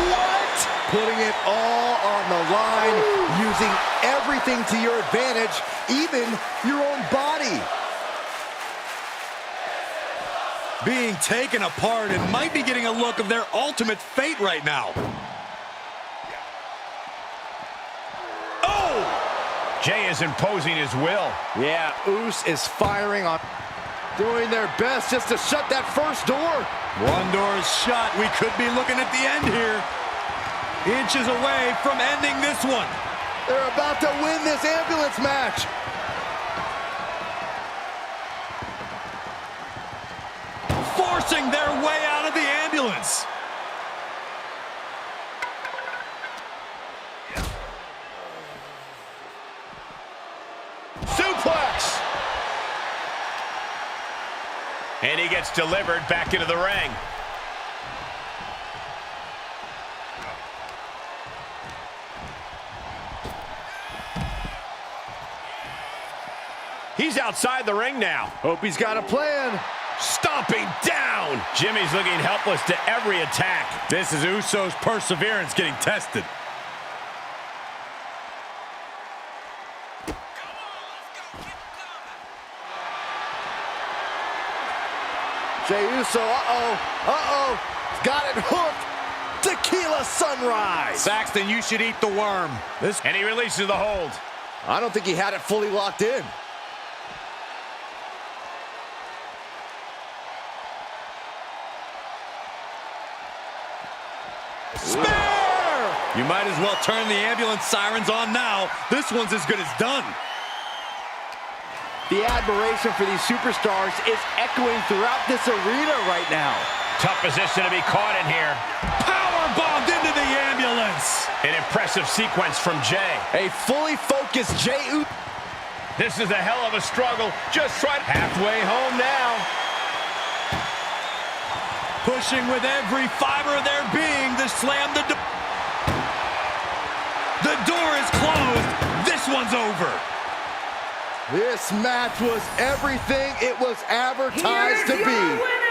What? Putting it all on the line, using everything to your advantage, even your own body. Being taken apart and might be getting a look of their ultimate fate right now. Jey is imposing his will. Yeah, Uso is firing on... Doing their best just to shut that first door. One door is shut. We could be looking at the end here. Inches away from ending this one. They're about to win this ambulance match. Forcing their way out of the ambulance. Suplex! And he gets delivered back into the ring. He's outside the ring now. Hope he's got a plan. Stomping down. Jimmy's looking helpless to every attack. This is Usos' perseverance getting tested. Jey Uso, he's got it hooked. Tequila Sunrise. Saxton, you should eat the worm. And he releases the hold. I don't think he had it fully locked in. Spear! You might as well turn the ambulance sirens on now. This one's as good as done. The admiration for these superstars is echoing throughout this arena right now. Tough position to be caught in here. Power bombed into the ambulance. An impressive sequence from Jey. A fully focused Jey Uso. This is a hell of a struggle. Just right halfway home now. Pushing with every fiber of their being to slam the door. The door is closed. This one's over. This match was everything it was advertised to Here's your be. winner,